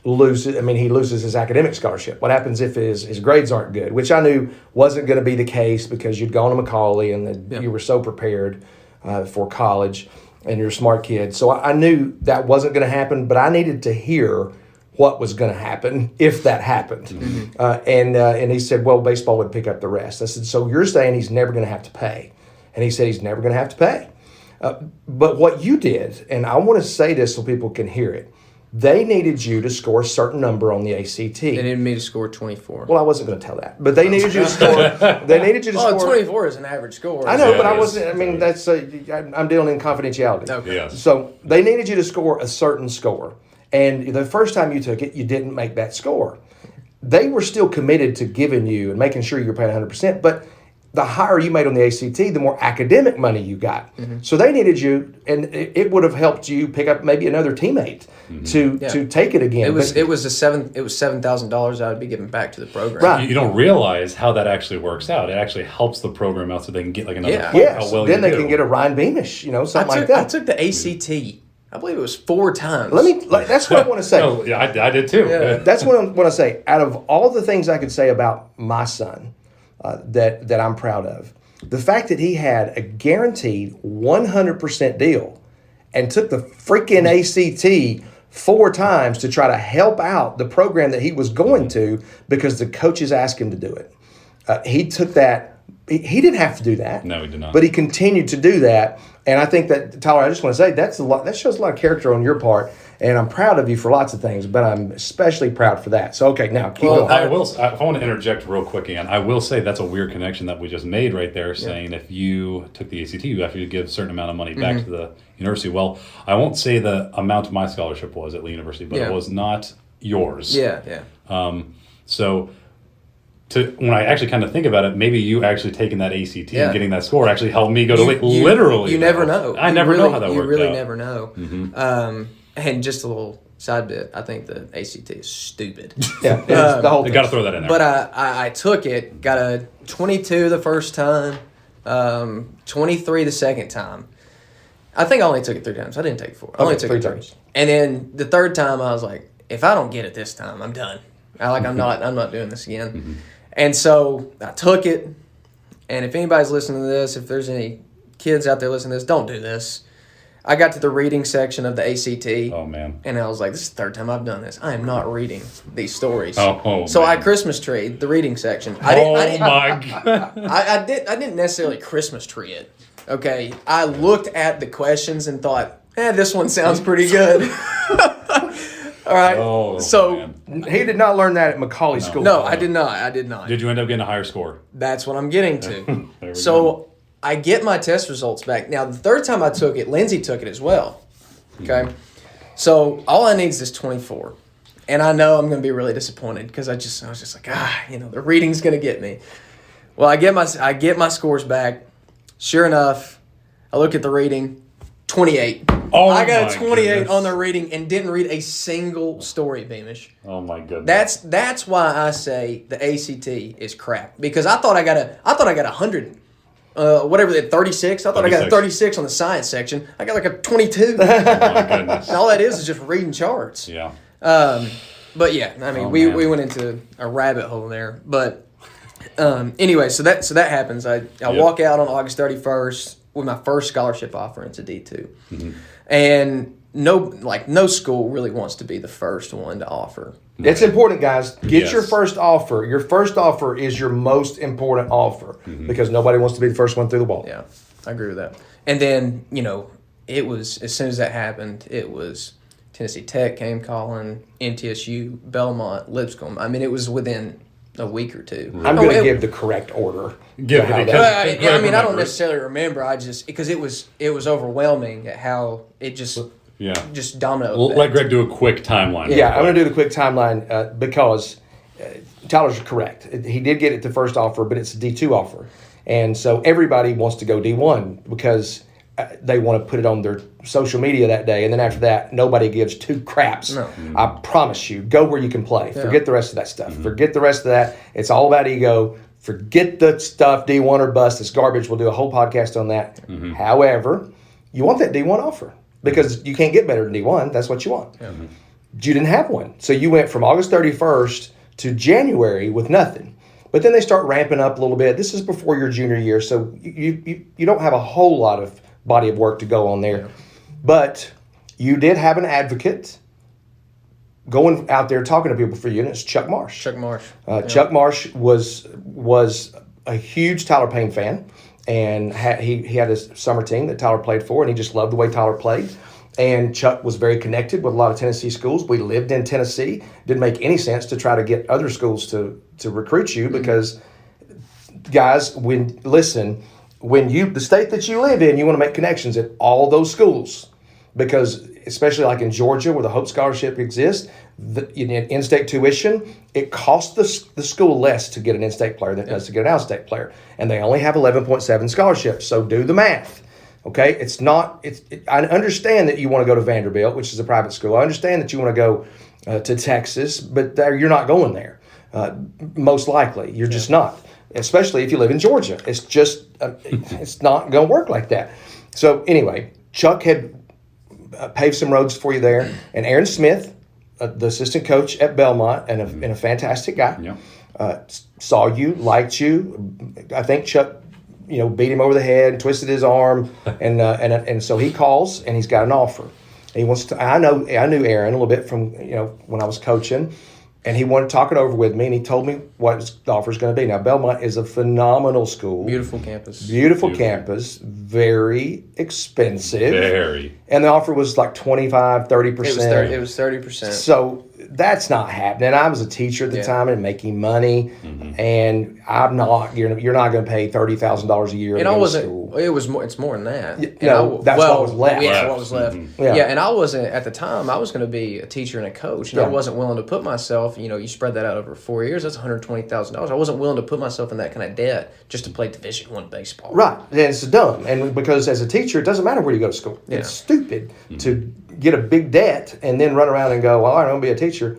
D: loses? He loses his academic scholarship. What happens if his grades aren't good? Which I knew wasn't going to be the case because you'd gone to Macaulay and you were so prepared for college. And you're a smart kid. So I knew that wasn't going to happen, but I needed to hear what was going to happen if that happened. And he said, well, baseball would pick up the rest. I said, so you're saying he's never going to have to pay? And he said he's never going to have to pay. But what you did, and I want to say this so people can hear it, they needed you to score a certain number on the ACT.
C: They needed me to score 24.
D: Well, I wasn't going to tell that, but they needed you to score. They needed you to score.
C: 24 is an average score.
D: I know, but I wasn't. That's I'm dealing in confidentiality.
C: Okay.
B: Yes.
D: So they needed you to score a certain score, and the first time you took it, you didn't make that score. They were still committed to giving you and making sure you're paying 100%, but the higher you made on the ACT, the more academic money you got. So they needed you, and it would have helped you pick up maybe another teammate to take it again.
C: It was $7,000 I would be giving back to the program.
D: Right.
B: You don't realize how that actually works out. It actually helps the program out so they can get another player.
D: Yes.
B: How well
D: Then
B: you
D: they
B: do.
D: can get a Ryan Beamish, something like that.
C: I took the ACT. I believe it was 4 times.
D: That's what I want to say.
B: No, yeah, I did too.
C: Yeah.
D: That's what I want to say. Out of all the things I could say about my son that I'm proud of, the fact that he had a guaranteed 100% deal and took the freaking ACT 4 times to try to help out the program that he was going to because the coaches asked him to do it. He took that. He didn't have to do that.
B: No, he did not.
D: But he continued to do that. And I think that, Tyler, I just want to say that shows a lot of character on your part. And I'm proud of you for lots of things, but I'm especially proud for that. So, okay, now keep going.
B: I want to interject real quick again. I will say that's a weird connection that we just made right there, saying if you took the ACT, you have to give a certain amount of money back to the university. Well, I won't say the amount my scholarship was at Lee University, but it was not yours.
C: Yeah.
B: So when I actually kind of think about it, maybe you actually taking that ACT and getting that score actually helped me go to Lee. Literally.
C: You never know.
B: I never know how that worked out.
C: You really never know. And just a little side bit, I think the ACT is stupid.
D: Yeah, it's the whole
B: They
D: thing.
B: got to throw that in there.
C: But I took it, got a 22 the first time, 23 the second time. I think I only took it 3 times. I didn't take it 4. I only took it 3
D: times.
C: And then the third time, I was like, if I don't get it this time, I'm done. I'm not doing this again. And so I took it. And if anybody's listening to this, if there's any kids out there listening to this, don't do this. I got to the reading section of the ACT.
B: Oh, man.
C: And I was like, this is the third time I've done this. I am not reading these stories.
B: Oh,
C: so
B: man.
C: I Christmas treed the reading section.
B: My God.
C: I didn't necessarily Christmas tree it. Okay. I looked at the questions and thought, this one sounds pretty good. All right.
B: Oh,
C: so
B: man.
D: He did not learn that at Macaulay School.
C: no, I did not.
B: Did you end up getting a higher score?
C: That's what I'm getting to.
B: There we
C: So
B: go.
C: I get my test results back. Now, the third time I took it, Lindsay took it as well. Okay. So all I need is this 24. And I know I'm going to be really disappointed because I was just like, the reading's going to get me. Well, I get my scores back. Sure enough, I look at the reading, 28.
B: Oh,
C: I got
B: my
C: a 28
B: goodness.
C: on the reading and didn't read a single story, Beamish.
B: Oh, my goodness.
C: That's why I say the ACT is crap, because I thought I got 100. Whatever, 36. I thought I got a 36 on the science section. I got like a 22.
B: Oh, my goodness.
C: And all that is just reading charts.
B: Yeah.
C: But yeah, I mean, we went into a rabbit hole there. But anyway, so that happens. I walk out on August 31st with my first scholarship offer into D2, and no school really wants to be the first one to offer.
D: It's important, guys. Get
B: Yes.
D: your first offer. Your first offer is your most important offer because nobody wants to be the first one through the wall.
C: Yeah, I agree with that. And then, it was, as soon as that happened, it was Tennessee Tech came calling, NTSU, Belmont, Lipscomb. I mean, it was within a week or two.
D: I'm going to give the correct order.
B: Give
D: to how
B: it
D: that-
C: Well, I don't
B: remember.
C: necessarily remember. I just, because it was overwhelming at how it just domino.
B: We'll let Greg do a quick timeline.
D: Yeah, I'm going to do the quick timeline because Tyler's correct. He did get it the first offer, but it's a D2 offer. And so everybody wants to go D1 because they want to put it on their social media that day. And then after that, nobody gives 2 craps.
C: No.
D: I promise you, go where you can play. Forget the rest of that stuff. Forget the rest of that. It's all about ego. Forget the stuff, D1 or bust. It's garbage. We'll do a whole podcast on that. However, you want that D1 offer because you can't get better than D1. That's what you want. You didn't have one. So you went from August 31st to January with nothing. But then they start ramping up a little bit. This is before your junior year, so you don't have a whole lot of body of work to go on there. But you did have an advocate going out there talking to people for you, and it's Chuck Marsh.
C: Chuck Marsh.
D: Chuck Marsh was a huge Tyler Payne fan, and he had his summer team that Tyler played for, and he just loved the way Tyler played. And Chuck was very connected with a lot of Tennessee schools. We lived in Tennessee. Didn't make any sense to try to get other schools to recruit you because, guys, when the state that you live in, you want to make connections at all those schools because, especially like in Georgia where the Hope Scholarship exists, in-state tuition, it costs the school less to get an in-state player than it does to get an out-of-state player. And they only have 11.7 scholarships, so do the math. Okay, I understand that you want to go to Vanderbilt, which is a private school. I understand that you want to go to Texas, but you're not going there. Most likely, you're just not. Especially if you live in Georgia, it's just it's not going to work like that. So anyway, Chuck had paved some roads for you there, and Aaron Smith, the assistant coach at Belmont, and a fantastic guy, saw you, liked you. I think Chuck, beat him over the head, twisted his arm, and so he calls and he's got an offer. He wants to. I knew Aaron a little bit from when I was coaching, and he wanted to talk it over with me, and he told me what the offer is going to be. Now Belmont is a phenomenal school,
C: Beautiful campus.
D: beautiful campus, very expensive,
B: Very.
D: and the offer was like 25, 30%.
C: It was 30%.
D: So that's not happening. I was a teacher at the time and making money, and I'm not. You're not going to pay $30,000 a year.
C: And
D: to
C: I
D: go to
C: wasn't.
D: school.
C: It was more. It's more than that.
D: That's what was left.
C: Yeah, what was left.
D: Yeah.
C: Yeah, and I wasn't at the time. I was going to be a teacher and a coach, and I
D: Yeah.
C: wasn't willing to put myself. You spread that out over 4 years. That's $120,000. I wasn't willing to put myself in that kind of debt just to play Division I baseball.
D: Right, and it's dumb, and because as a teacher, it doesn't matter where you go to school.
C: Yeah.
D: It's stupid to get a big debt and then run around and go, "Well, I'm going to be a teacher."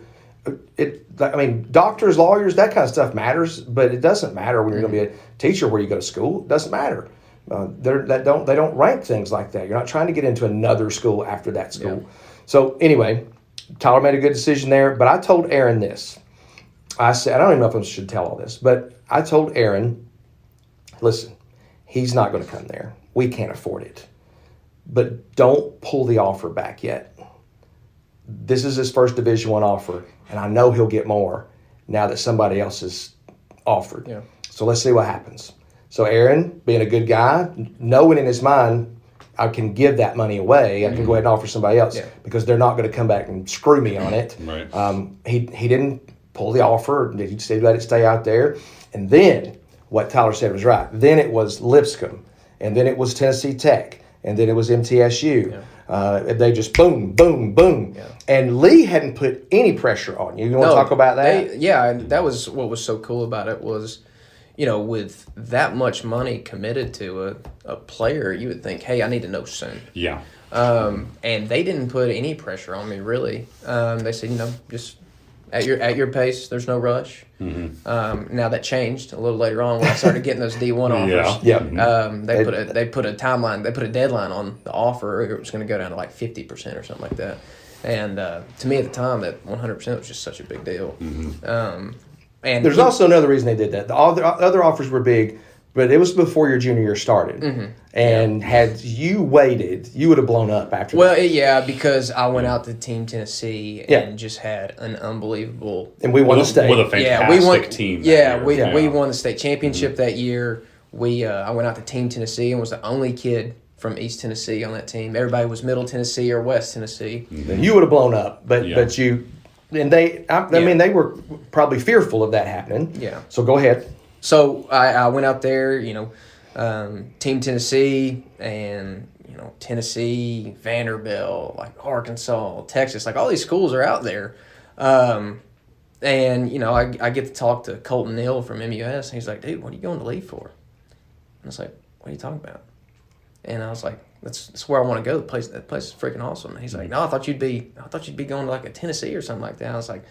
D: Doctors, lawyers, that kind of stuff matters, but it doesn't matter when you're going to be a teacher where you go to school. It doesn't matter. They don't rank things like that. You're not trying to get into another school after that school.
C: Yeah.
D: So anyway, Tyler made a good decision there. But I told Aaron this. I said, I don't even know if I should tell all this, but I told Aaron, listen, he's not going to come there. We can't afford it. But don't pull the offer back yet. This is his first Division I offer, and I know he'll get more now that somebody else has offered.
C: Yeah.
D: So let's see what happens. So Aaron, being a good guy, knowing in his mind, I can give that money away. I can go ahead and offer somebody else because they're not going to come back and screw me on it.
B: Right.
D: He didn't pull the offer. He just let it stay out there. And then what Tyler said was right. Then it was Lipscomb, and then it was Tennessee Tech, and then it was MTSU.
C: Yeah.
D: They just boom, boom, boom.
C: Yeah.
D: And Lee hadn't put any pressure on you. You want to talk about that?
C: And that was what was so cool about it was, with that much money committed to a player, you would think, hey, I need to know soon.
B: Yeah.
C: And they didn't put any pressure on me, really. They said, just at your pace, there's no rush. Now that changed a little later on when I started getting those D1 offers.
D: Yeah.
C: They put a timeline, they put a deadline on the offer. It was going to go down to like 50% or something like that. And to me at the time, that 100% was just such a big deal. And
D: There's also another reason they did that. The other offers were big, but it was before your junior year started. And had you waited, you would have blown up after that.
C: because I went out to Team Tennessee and just had an unbelievable.
D: And we won the state.
B: With a fantastic team.
C: We won the state championship that year. I went out to Team Tennessee and was the only kid from East Tennessee on that team. Everybody was Middle Tennessee or West Tennessee.
D: You would have blown up, but you, and they were probably fearful of that happening.
C: Yeah.
D: So go ahead.
C: So I went out there, Team Tennessee and, Tennessee, Vanderbilt, like Arkansas, Texas, like all these schools are out there. And, I get to talk to Colton Neal from MUS, and he's like, dude, what are you going to leave for? And I was like, what are you talking about? And I was like, that's where I want to go. That place is freaking awesome. And he's like, no, I thought you'd be going to like a Tennessee or something like that. I was like,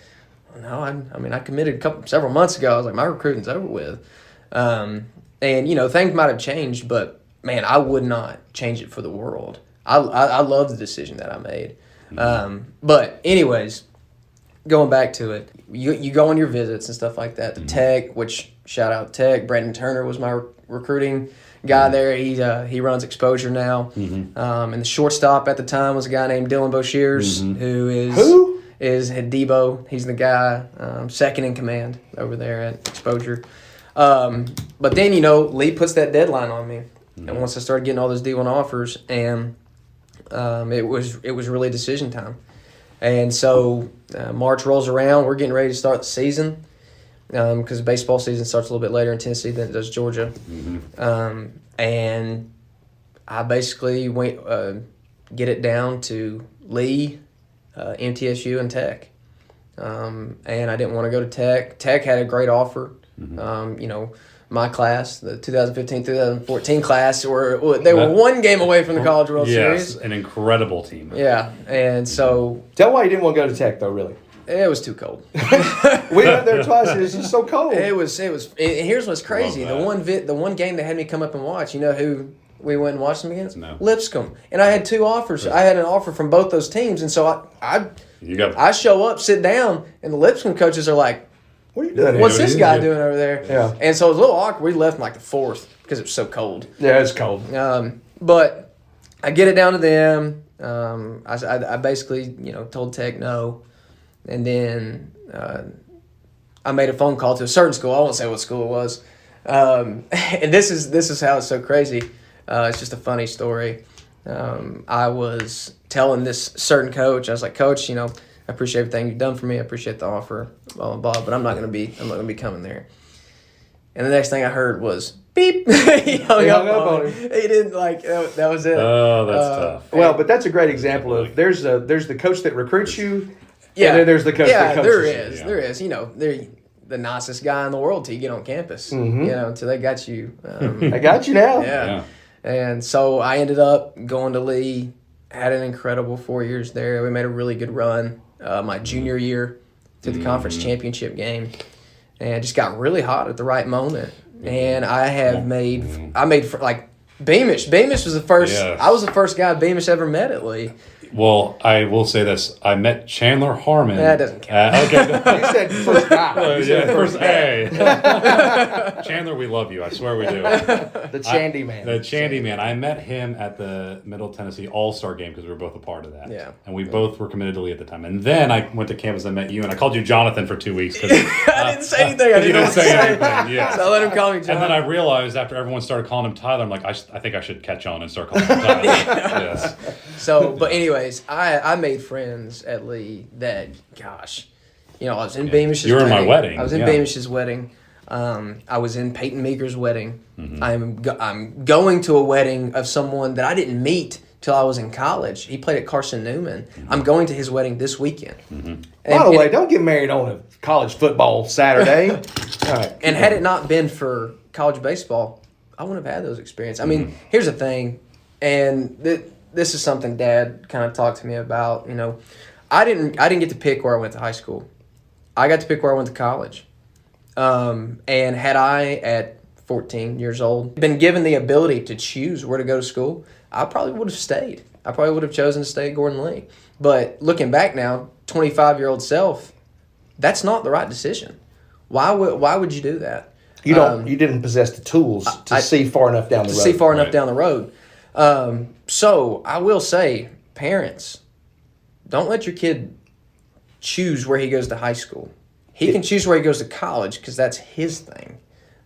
C: no, I committed several months ago. I was like, my recruiting's over with. And, things might have changed, but, man, I would not change it for the world. I love the decision that I made. But anyways, going back to it, you go on your visits and stuff like that. The Tech, which shout out Tech, Brandon Turner was my recruiting guy there. He runs Exposure now. And the shortstop at the time was a guy named Dylan Boshears, who is Debo. He's the guy second in command over there at Exposure. But then, Lee puts that deadline on me. And once I started getting all those D1 offers, and it was really decision time. And so March rolls around. We're getting ready to start the season because baseball season starts a little bit later in Tennessee than it does Georgia. And I basically get it down to Lee, MTSU, and Tech. And I didn't want to go to Tech. Tech had a great offer. My class, the 2015-2014 class, they were one game away from the College World Series.
B: Yes, an incredible team.
C: Yeah, and so...
D: Tell why you didn't want to go to Tech, though, really.
C: It was too cold.
D: We went there twice. It was just so cold.
C: It was. Here's what's crazy. The one game they had me come up and watch, you know who we went and watched them against?
B: No.
C: Lipscomb. And I had two offers. I had an offer from both those teams, and so I show up, sit down, and the Lipscomb coaches are like,
D: what are you doing?
C: What's this guy doing over there?
D: Yeah.
C: And so it was a little awkward. We left in like the fourth because it was so cold.
D: Yeah, it's cold.
C: But I get it down to them. I basically, told Tech no. And then I made a phone call to a certain school. I won't say what school it was. And this is how it's so crazy. It's just a funny story. I was telling this certain coach, I was like, Coach, I appreciate everything you've done for me. I appreciate the offer, blah, blah, blah, but I'm not going to be coming there. And the next thing I heard was, beep. He hung up on me. He didn't that was it.
B: Oh, that's tough.
D: Well, but that's a great example of there's the coach that recruits you,
C: Yeah.
D: and then there's the coach that coaches
C: there
D: you.
C: is.
B: Yeah.
C: There is. They're the nicest guy in the world till you get on campus. Until they got you.
D: I got you now.
C: Yeah. And so I ended up going to Lee, had an incredible 4 years there. We made a really good run my junior year to the conference championship game, and just got really hot at the right moment. And I made Beamish. Beamish was the first.
B: Yes.
C: I was the first guy Beamish ever met at Lee.
B: Well, I will say this. I met Chandler Harmon.
C: That doesn't count.
D: You said first guy. You said
B: first A. Chandler, we love you. I swear we do.
D: The Chandy Man.
B: The Chandy Man. I met him at the Middle Tennessee All-Star game because we were both a part of that.
C: Yeah.
B: And we both were committed to Lee at the time. And then I went to campus and met you, and I called you Jonathan for 2 weeks.
C: I didn't say anything. I
B: You
C: didn't know
B: didn't
C: what to
B: say
C: say.
B: anything, yes.
C: So I let him call me John.
B: And then I realized after everyone started calling him Tyler, I'm like, I think I should catch on and start calling him Tyler. Yes.
C: So, but anyways, I made friends at Lee that, gosh, I was in Beamish's
B: You were in
C: wedding.
B: my wedding,
C: I was in
B: yeah.
C: Beamish's wedding. I was in Peyton Meeker's wedding. I'm going to a wedding of someone that I didn't meet till I was in college. He played at Carson Newman. I'm going to his wedding this weekend.
D: By the way, don't get married on a college football Saturday. All right.
C: And had it not been for college baseball, I wouldn't have had those experiences. I mean, here's the thing, and this is something Dad kind of talked to me about. I didn't get to pick where I went to high school. I got to pick where I went to college. And had I, at 14 years old, been given the ability to choose where to go to school, I probably would have stayed. I probably would have chosen to stay at Gordon Lee. But looking back now, 25-year-old self, that's not the right decision. Why would you do that?
D: You didn't possess the tools to see far enough down the road.
C: See far enough
B: Right.
C: down the road. So I will say, parents, don't let your kid choose where he goes to high school. He can choose where he goes to college because that's his thing.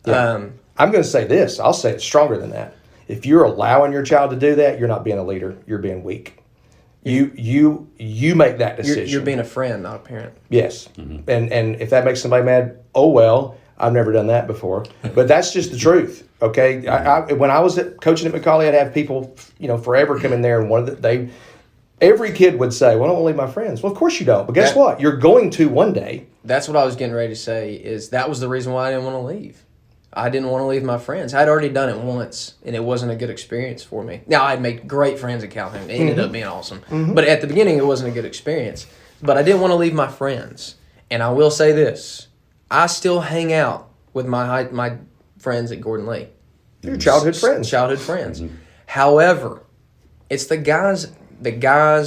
D: I'm going to say this. I'll say it stronger than that. If you're allowing your child to do that, you're not being a leader. You're being weak. You make that decision.
C: You're being a friend, not a parent.
D: Yes. And if that makes somebody mad, oh well. I've never done that before, but that's just the truth. Okay, when I was coaching at McConkey, I'd have people, forever come in there, and every kid would say, "Well, I don't want to leave my friends." Well, of course you don't. But guess what? You're going to one day.
C: That's what I was getting ready to say. Is that was the reason why I didn't want to leave. I didn't want to leave my friends. I'd already done it once, and it wasn't a good experience for me. Now, I'd made great friends at Calhoun. It ended up being awesome. But at the beginning, it wasn't a good experience. But I didn't want to leave my friends. And I will say this. I still hang out with my friends at Gordon Lee.
D: Your childhood friends.
C: Childhood friends. However, it's the guys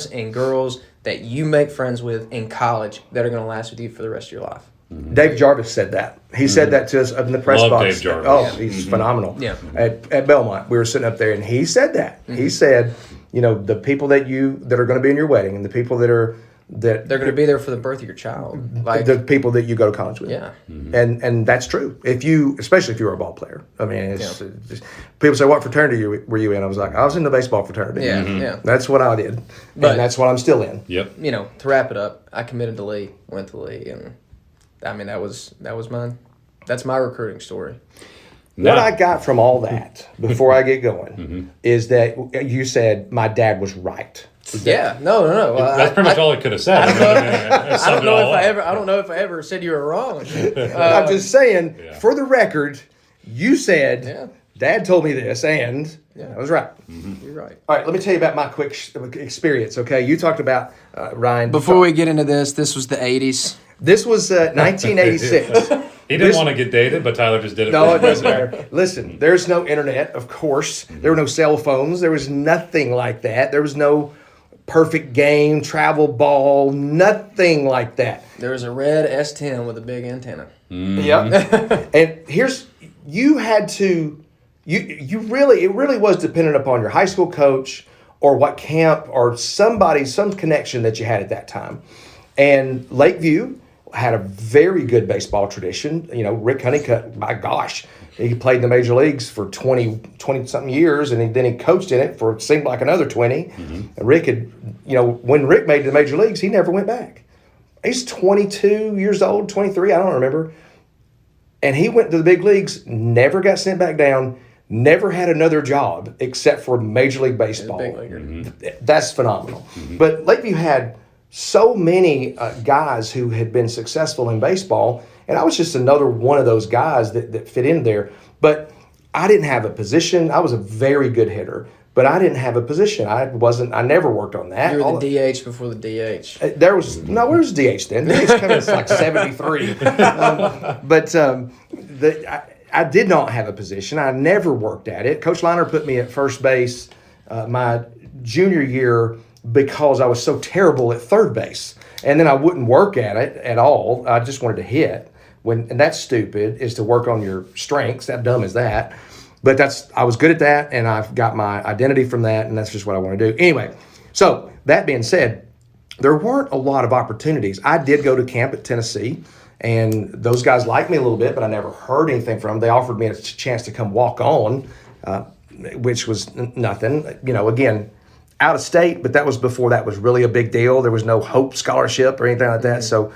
C: and girls that you make friends with in college that are going to last with you for the rest of your life.
D: Dave Jarvis said that. He said that to us up in the press
B: Love
D: box.
B: Dave Jarvis.
D: Oh, he's phenomenal.
C: Yeah.
D: At Belmont, we were sitting up there, and he said that. He said, the people that are going to be in your wedding, and the people that
C: They're going to be there for the birth of your child. Like
D: the people that you go to college with.
C: Yeah.
D: And that's true. Especially if you were a ball player. I mean, it's just, people say, what fraternity were you in? I was like, I was in the baseball fraternity.
C: Yeah, yeah.
D: That's what I did.
C: But-
D: and that's what I'm still in.
B: Yep.
C: to wrap it up, I committed to Lee, went to Lee, and I mean that was mine. That's my recruiting story.
D: What I got from all that, before I get going, is that you said my dad was right.
C: Yeah, no.
B: That's pretty much all I could have said.
C: I don't know if I ever said you were wrong.
D: I'm just saying, for the record, you said,
C: Yeah.
D: Dad told me this, and I was right.
C: You're right.
D: All right, let me tell you about my quick experience, okay? You talked about, Ryan.
C: Before we get into this was the 80s.
D: This was 1986.
B: He didn't want to get dated, but Tyler just did it.
D: No,
B: for
D: it
B: him.
D: doesn't matter. Listen, there's no internet, of course. There were no cell phones. There was nothing like that. There was no perfect game, travel ball, nothing like that.
C: There was a red S10 with a big antenna.
D: Yep. And it really was dependent upon your high school coach or what camp or some connection that you had at that time. And Lakeview had a very good baseball tradition. Rick Honeycutt, my gosh, he played in the major leagues for 20-something years, and then he coached in it seemed like another 20. And Rick when Rick made the major leagues, he never went back. He's 22 years old, 23, I don't remember. And he went to the big leagues, never got sent back down, never had another job except for Major League Baseball.
C: Big leaguer.
D: That's phenomenal. But Lakeview had so many guys who had been successful in baseball, and I was just another one of those guys that fit in there. But I didn't have a position. I was a very good hitter, but I didn't have a position. I never worked on that.
C: You were the DH before the DH.
D: Where was DH then? DH coming in like 73. I did not have a position. I never worked at it. Coach Liner put me at first base my junior year because I was so terrible at third base. And then I wouldn't work at it at all. I just wanted to hit. And that's stupid, is to work on your strengths. How dumb is that? But I was good at that, and I've got my identity from that, and that's just what I want to do. Anyway, so that being said, there weren't a lot of opportunities. I did go to camp at Tennessee, and those guys liked me a little bit, but I never heard anything from them. They offered me a chance to come walk on, which was nothing. Again, out of state, but that was before that was really a big deal. There was no Hope Scholarship or anything like that. So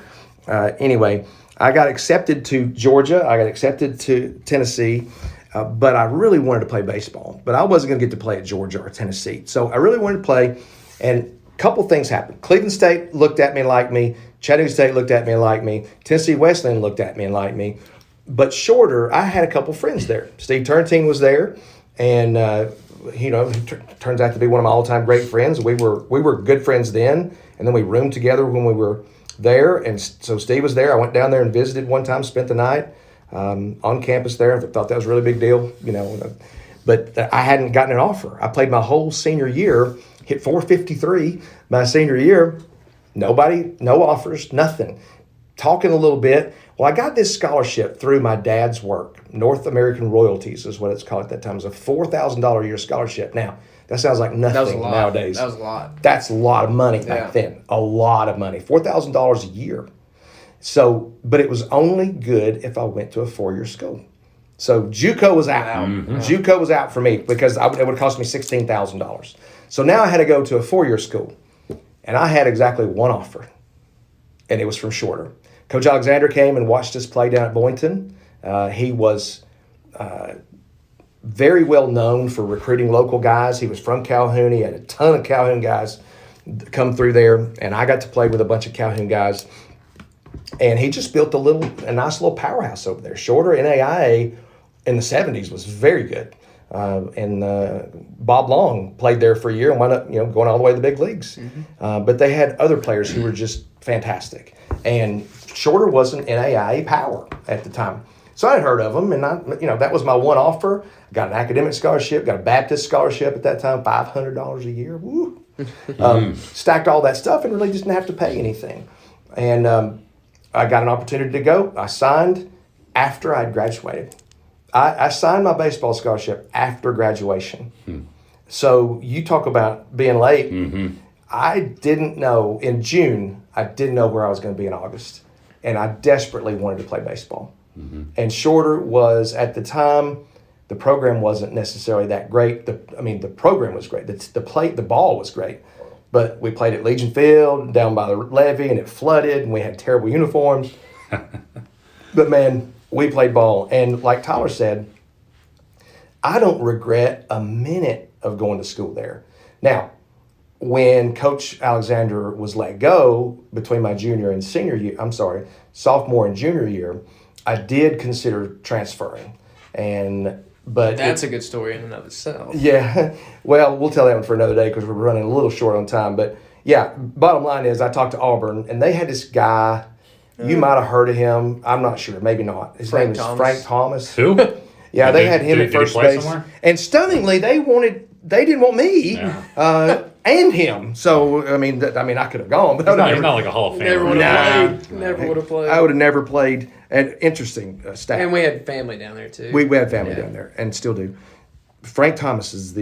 D: anyway, I got accepted to Georgia. I got accepted to Tennessee. But I really wanted to play baseball. But I wasn't going to get to play at Georgia or Tennessee. So I really wanted to play, and a couple things happened. Cleveland State looked at me and liked me. Chattanooga State looked at me and liked me. Tennessee Wesleyan looked at me and liked me. But Shorter, I had a couple friends there. Steve Turntine was there, and turns out to be one of my all-time great friends. We were good friends then, and then we roomed together when we were there. And so Steve was there. I went down there and visited one time, spent the night. On campus there. I thought that was a really big deal, but I hadn't gotten an offer. I played my whole senior year, hit 453 my senior year. Nobody, no offers, nothing. Talking a little bit. Well, I got this scholarship through my dad's work. North American Royalties is what it's called at that time. It was a $4,000 a year scholarship. Now, that sounds like nothing nowadays.
C: That was a lot.
D: That's a lot of money back then. A lot of money. $4,000 a year. So, but it was only good if I went to a 4-year school. So JUCO was out. JUCO was out for me because it would have cost me $16,000. So now I had to go to a 4-year school, and I had exactly one offer, and it was from Shorter. Coach Alexander came and watched us play down at Boynton. He was very well known for recruiting local guys. He was from Calhoun. He had a ton of Calhoun guys come through there, and I got to play with a bunch of Calhoun guys. And he just built a nice little powerhouse over there. Shorter NAIA in the 70s was very good. And Bob Long played there for a year and wound up going all the way to the big leagues. But they had other players who were just fantastic. And Shorter wasn't NAIA power at the time. So I'd heard of them, and that was my one offer. Got an academic scholarship, got a Baptist scholarship at that time, $500 a year. Woo! Stacked all that stuff and really didn't have to pay anything. And I got an opportunity to go. I signed after I'd graduated. I signed my baseball scholarship after graduation. So you talk about being late. I didn't know in June, I didn't know where I was going to be in August. And I desperately wanted to play baseball. And Shorter was, at the time, the program wasn't necessarily that great. The program was great. The ball was great. But we played at Legion Field down by the levee, and it flooded, and we had terrible uniforms. But, man, we played ball. And like Tyler said, I don't regret a minute of going to school there. Now, when Coach Alexander was let go between my sophomore and junior year, I did consider transferring. But
C: that's a good story in and of itself.
D: Yeah. Well, we'll tell that one for another day because we're running a little short on time. But, yeah, bottom line is I talked to Auburn, and they had this guy. You might have heard of him. I'm not sure. Maybe not. His name is Frank Thomas.
B: Who?
D: Yeah, they had him at first base.
B: Somewhere?
D: And stunningly, they didn't want me and him. So, I mean, I could have gone. But
B: he's not like a Hall of Famer.
C: Never would have played.
D: I would have never played. An interesting stat.
C: And we had family down there, too.
D: We had family down there and still do. Frank Thomas is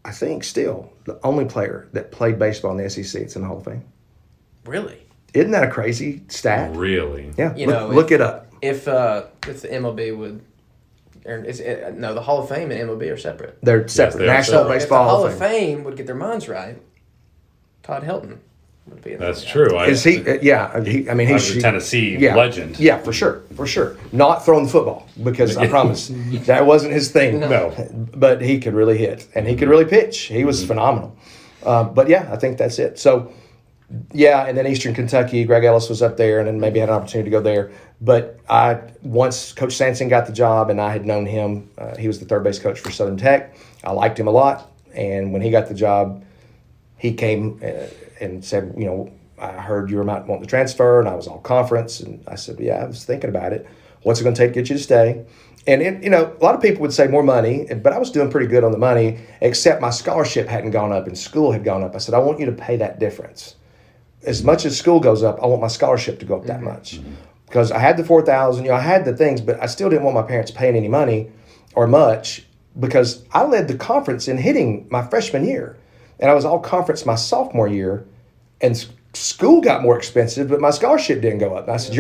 D: I think still the only player that played baseball in the SEC that's in the Hall of Fame.
C: Really?
D: Isn't that a crazy stat?
B: Really?
D: Yeah. Look it up.
C: If the MLB would... the Hall of Fame and MLB are separate.
D: They're separate.
B: Yes,
D: National Baseball
C: Hall of Fame would get their minds right, Todd Helton. would be.
B: That's true.
D: Is he? Yeah. I mean, he's
B: a Tennessee
D: yeah,
B: legend.
D: Yeah, for sure. Not throwing the football because I promise that wasn't his thing.
B: No.
D: But he could really hit and he could really pitch. He was phenomenal. But yeah, I think that's it. So yeah, and then Eastern Kentucky, Greg Ellis was up there, and then maybe had an opportunity to go there. But once Coach Sampson got the job, and I had known him, he was the third base coach for Southern Tech. I liked him a lot, and when he got the job, he came and said, I heard you were wanting to transfer, and I was all conference, and I said, yeah, I was thinking about it. What's it going to take to get you to stay? And a lot of people would say more money, but I was doing pretty good on the money, except my scholarship hadn't gone up and school had gone up. I said, I want you to pay that difference. As much as school goes up, I want my scholarship to go up that much. Because I had the $4,000, I had the things, but I still didn't want my parents paying any money or much because I led the conference in hitting my freshman year. And I was all conference my sophomore year, and school got more expensive, but my scholarship didn't go up. And I said,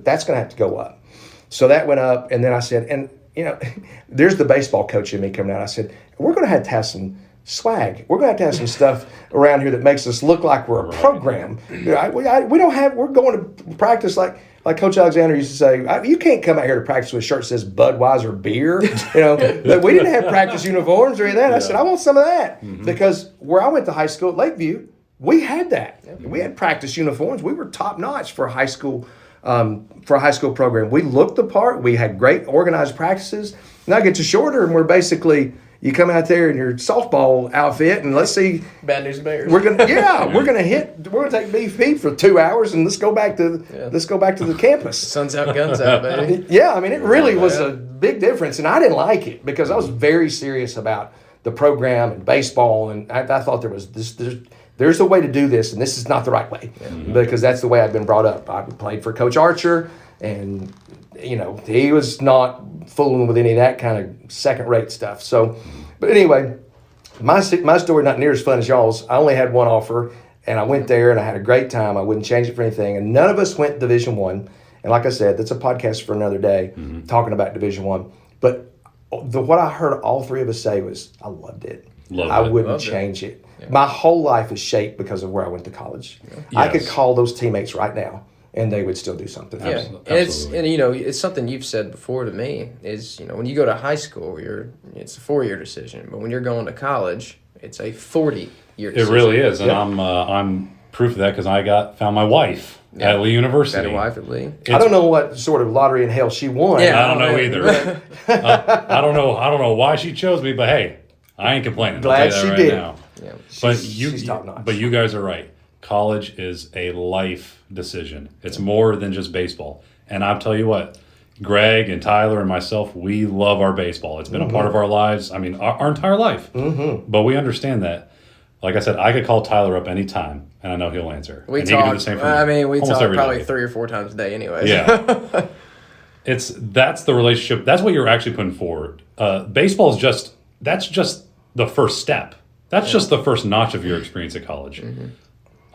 D: that's going to have to go up. So that went up, and then I said, and there's the baseball coach in me coming out. I said, we're going to have some swag. We're going to have some stuff around here that makes us look like we're a program. We're going to practice like Coach Alexander used to say, you can't come out here to practice with a shirt that says Budweiser beer. But we didn't have practice uniforms or any of that. I said, I want some of that. Because where I went to high school at Lakeview, we had that. We had practice uniforms. We were top notch for a high school program. We looked the part. We had great organized practices. Now it gets shorter, and we're basically, you come out there in your softball outfit, and let's see.
C: Bad News Bears.
D: We're gonna take BP for 2 hours, and let's go back to the campus.
C: Sun's out, guns out, baby.
D: Yeah, I mean, it really was a big difference, and I didn't like it because I was very serious about the program and baseball, and I thought there's a way to do this, and this is not the right way because that's the way I've been brought up. I played for Coach Archer, and he was not fooling with any of that kind of second-rate stuff. So, but anyway, my story not near as fun as y'all's. I only had one offer, and I went there, and I had a great time. I wouldn't change it for anything, and none of us went Division I. And like I said, that's a podcast for another day, talking about Division I. But what I heard all three of us say was, I loved it. I wouldn't change it. Yeah. My whole life is shaped because of where I went to college. Yeah. Yes. I could call those teammates right now, and they would still do something.
C: Yeah, and it's something you've said before to me is when you go to high school, it's a 4-year decision, but when you're going to college, it's a 40-year decision.
B: It really is, and I'm proof of that because I found my wife at Lee University.
C: Got a wife at Lee.
D: I don't know what sort of lottery in hell she won.
B: Yeah, I don't know either. I don't know why she chose me, but hey, I ain't complaining.
D: Glad she did.
B: Now. Yeah. She's top notch. But you guys are right. College is a life decision. It's more than just baseball. And I'll tell you what, Greg and Tyler and myself, we love our baseball. It's been a part of our lives. I mean, our entire life. But we understand that. Like I said, I could call Tyler up anytime, and I know he'll answer.
C: We
B: and
C: talk.
B: He can do the same for me.
C: I mean, we talk probably
B: day.
C: 3 or 4 times a day, anyways.
B: Yeah. That's the relationship. That's what you're actually putting forward. Baseball is just the first step. That's just the first notch of your experience at college.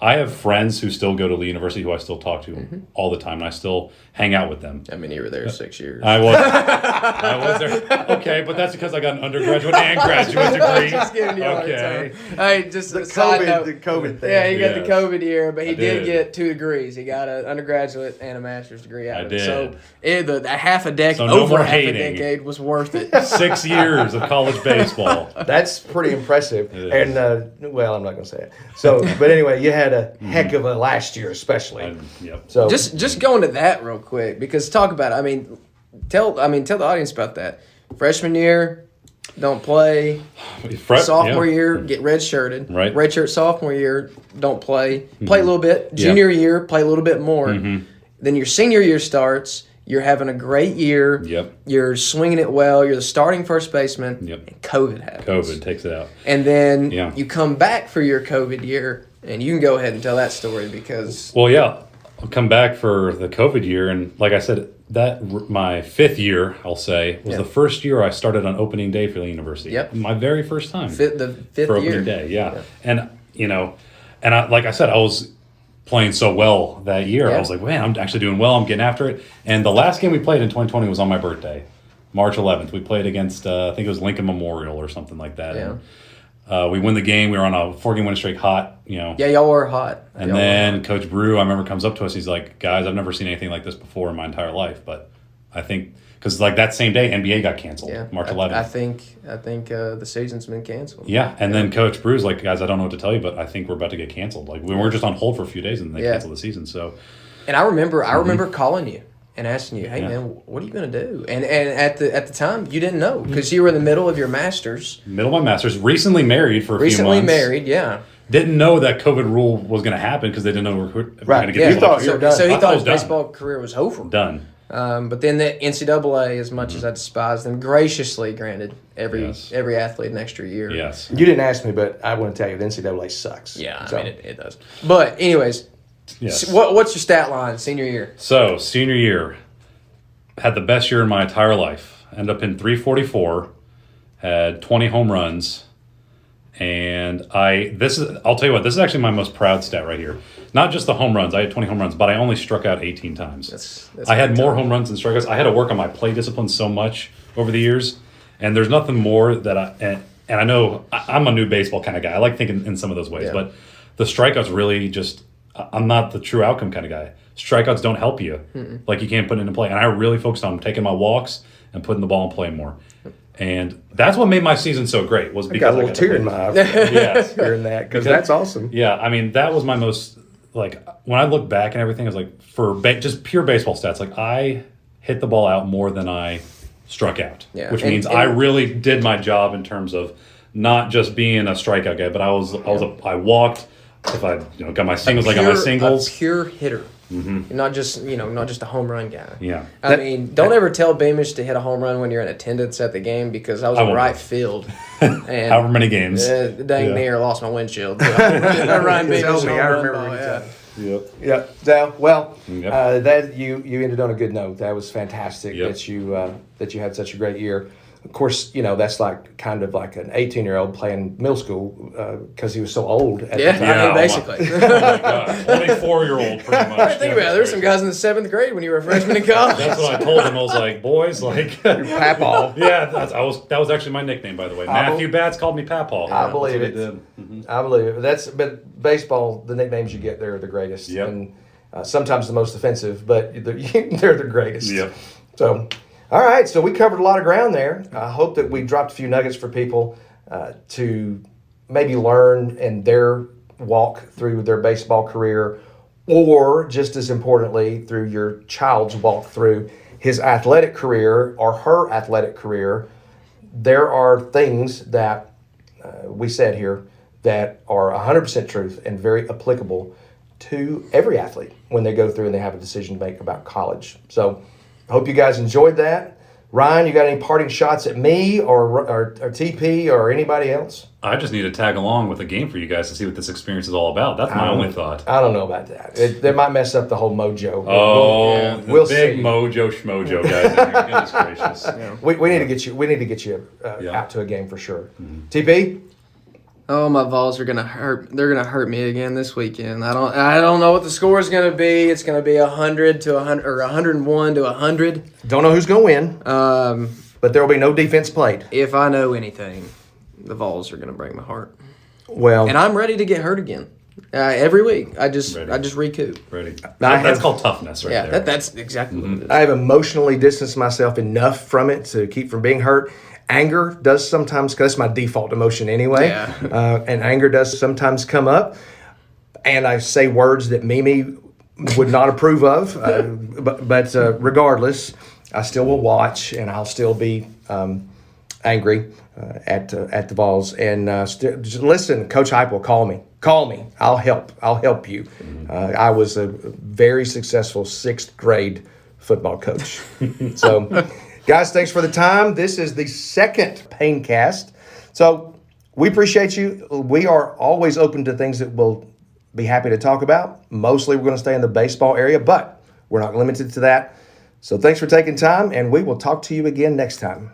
B: I have friends who still go to Lee University who I still talk to all the time, and I still hang out with them.
C: I mean, you were there 6 years.
B: I was there. Okay, but that's because I got an undergraduate and graduate degree.
C: Just giving you
B: okay.
C: Hey, just
D: the
C: a side note.
D: The COVID thing.
C: Yeah, he got the COVID year, but he did get 2 degrees. He got an undergraduate and a master's degree out of it. So the half a decade, a decade was worth it.
B: 6 years of college baseball.
D: That's pretty impressive. And I'm not going to say it. So, but anyway, you had a heck of a last year, especially. So
C: just going to that real quick because talk about it. I mean, tell the audience about that. Freshman year, don't play. Sophomore year, get redshirted.
B: Right.
C: Redshirt sophomore year, don't play. Play a little bit. Junior year, play a little bit more. Then your senior year starts. You're having a great year. You're swinging it well. You're the starting first baseman. And COVID happens.
B: COVID takes it out.
C: And then you come back for your COVID year, and you can go ahead and tell that story because...
B: Well, yeah. I'll come back for the COVID year, and like I said, my 5th year, I'll say, was the first year I started on opening day for the university. My very first time.
C: The 5th
B: for opening day, And, like I said, I was playing so well that year. I was like, man, I'm actually doing well. I'm getting after it. And the last game we played in 2020 was on my birthday, March 11th. We played against, I think it was Lincoln Memorial or something like that. And We win the game. We were on a 4-game winning streak, hot,
C: Yeah, y'all were hot.
B: And
C: Y'all
B: then
C: were hot.
B: Coach Brew, I remember, comes up to us. He's like, guys, I've never seen anything like this before in my entire life. But I think, because like that same day, NBA got canceled, March 11th.
C: I think the season's been canceled.
B: Yeah, and then Coach Brew's like, guys, I don't know what to tell you, but I think we're about to get canceled. Like, we were just on hold for a few days, and they canceled the season. So,
C: and I remember calling you and asking you, hey man, what are you going to do? And at the time, you didn't know because you were in the middle of your master's.
B: Middle of my master's, recently married for a few months.
C: Recently married, yeah.
B: Didn't know that COVID rule was going to happen because they didn't know we were going to get
D: You thought
B: people.
C: So he thought his
B: done.
C: baseball career was over.
B: Done.
C: But then the NCAA, as much as I despise them, graciously granted every athlete an extra year.
B: Yes.
D: You didn't ask me, but I want to tell you, the NCAA sucks.
C: Yeah,
D: So-
C: I mean, it does. But anyways,
B: Yes.
C: what's your stat line senior year?
B: So, senior year, had the best year in my entire life. Ended up in 344, had 20 home runs, and I'll tell you what, this is actually my most proud stat right here. Not just the home runs, I had 20 home runs, but I only struck out 18 times.
C: That's
B: I had more home runs than strikeouts. I had to work on my play discipline so much over the years, and there's nothing more that and I know I'm a new baseball kind of guy. I like thinking in some of those ways, but the strikeouts really just, I'm not the true outcome kind of guy. Strikeouts don't help you. Like, you can't put it into play. And I really focused on taking my walks and putting the ball in play more. And that's what made my season so great, was
D: I
B: because
D: got a little tear in my eye
B: Yes.
D: hearing that, because that's awesome.
B: Yeah, I mean, that was my most, like, when I look back and everything, I was like, for just pure baseball stats, like, I hit the ball out more than I struck out, which means I really did my job in terms of not just being a strikeout guy, but I walked. If I got my singles, I got my singles.
C: A pure hitter. Not just a home run guy.
B: Yeah.
C: I mean, don't ever tell Beamish to hit a home run when you're in attendance at the game, because I was in right field. And
B: however many games.
C: Dang near lost my windshield. So Ryan Beamish
D: Tell me,
C: home
D: I
C: run
D: remember
C: ball,
D: when you
C: yeah.
D: said
B: Yep.
D: Yeah. So, well,
B: Yep.
D: that you ended on a good note. That was fantastic.
B: Yep.
D: That you had such a great year. Of course, that's like kind of like an 18-year-old playing middle school because he was so old. At the time.
C: I mean, basically.
B: Oh my God. 24-year-old, pretty much.
C: Think about it. There's some guys in the 7th grade when you were a freshman in college.
B: That's what I told them. I was like, boys, like,
D: Papaw.
B: yeah, that was actually my nickname, by the way. Matthew Batts called me Papaw.
D: I believe
B: That's
D: it.
B: what he did.
D: I believe it. But baseball, the nicknames you get there are the greatest,
B: Yep.
D: and sometimes the most offensive, but they're the greatest.
B: Yep.
D: So, all right. So we covered a lot of ground there. I hope that we dropped a few nuggets for people to maybe learn in their walk through their baseball career, or just as importantly, through your child's walk through his athletic career or her athletic career. There are things that we said here that are 100% truth and very applicable to every athlete when they go through and they have a decision to make about college. So I hope you guys enjoyed that. Ryan, you got any parting shots at me or TP or anybody else?
B: I just need to tag along with a game for you guys to see what this experience is all about. That's my only thought.
D: I don't know about that. That might mess up the whole mojo.
B: Oh,
D: we'll
B: the big
D: see.
B: mojo schmojo guys in here. Goodness gracious.
D: We need to get you. We need to get you out to a game for sure. TP.
C: Oh, my Vols are gonna hurt. They're gonna hurt me again this weekend. I don't know what the score is gonna be. It's gonna be 100 to 100 or 101 to 100.
D: Don't know who's going to win, but there will be no defense played.
C: If I know anything, the Vols are gonna break my heart.
D: Well,
C: And I'm ready to get hurt again. Every week, I just recoup.
B: Ready.
D: I
B: That's
D: have-
B: called toughness right
C: Yeah,
B: there.
C: that's exactly what it is.
D: I have emotionally distanced myself enough from it to keep from being hurt. Anger does sometimes, because that's my default emotion anyway.
C: Yeah.
D: And anger does sometimes come up. And I say words that Mimi would not approve of. But regardless, I still will watch, and I'll still be angry at the Vols. And just listen, Coach Hype will call me. Call me. I'll help. I'll help you. I was a very successful 6th grade football coach. So, guys, thanks for the time. This is the 2nd Paincast. So we appreciate you. We are always open to things that we'll be happy to talk about. Mostly we're going to stay in the baseball area, but we're not limited to that. So thanks for taking time, and we will talk to you again next time.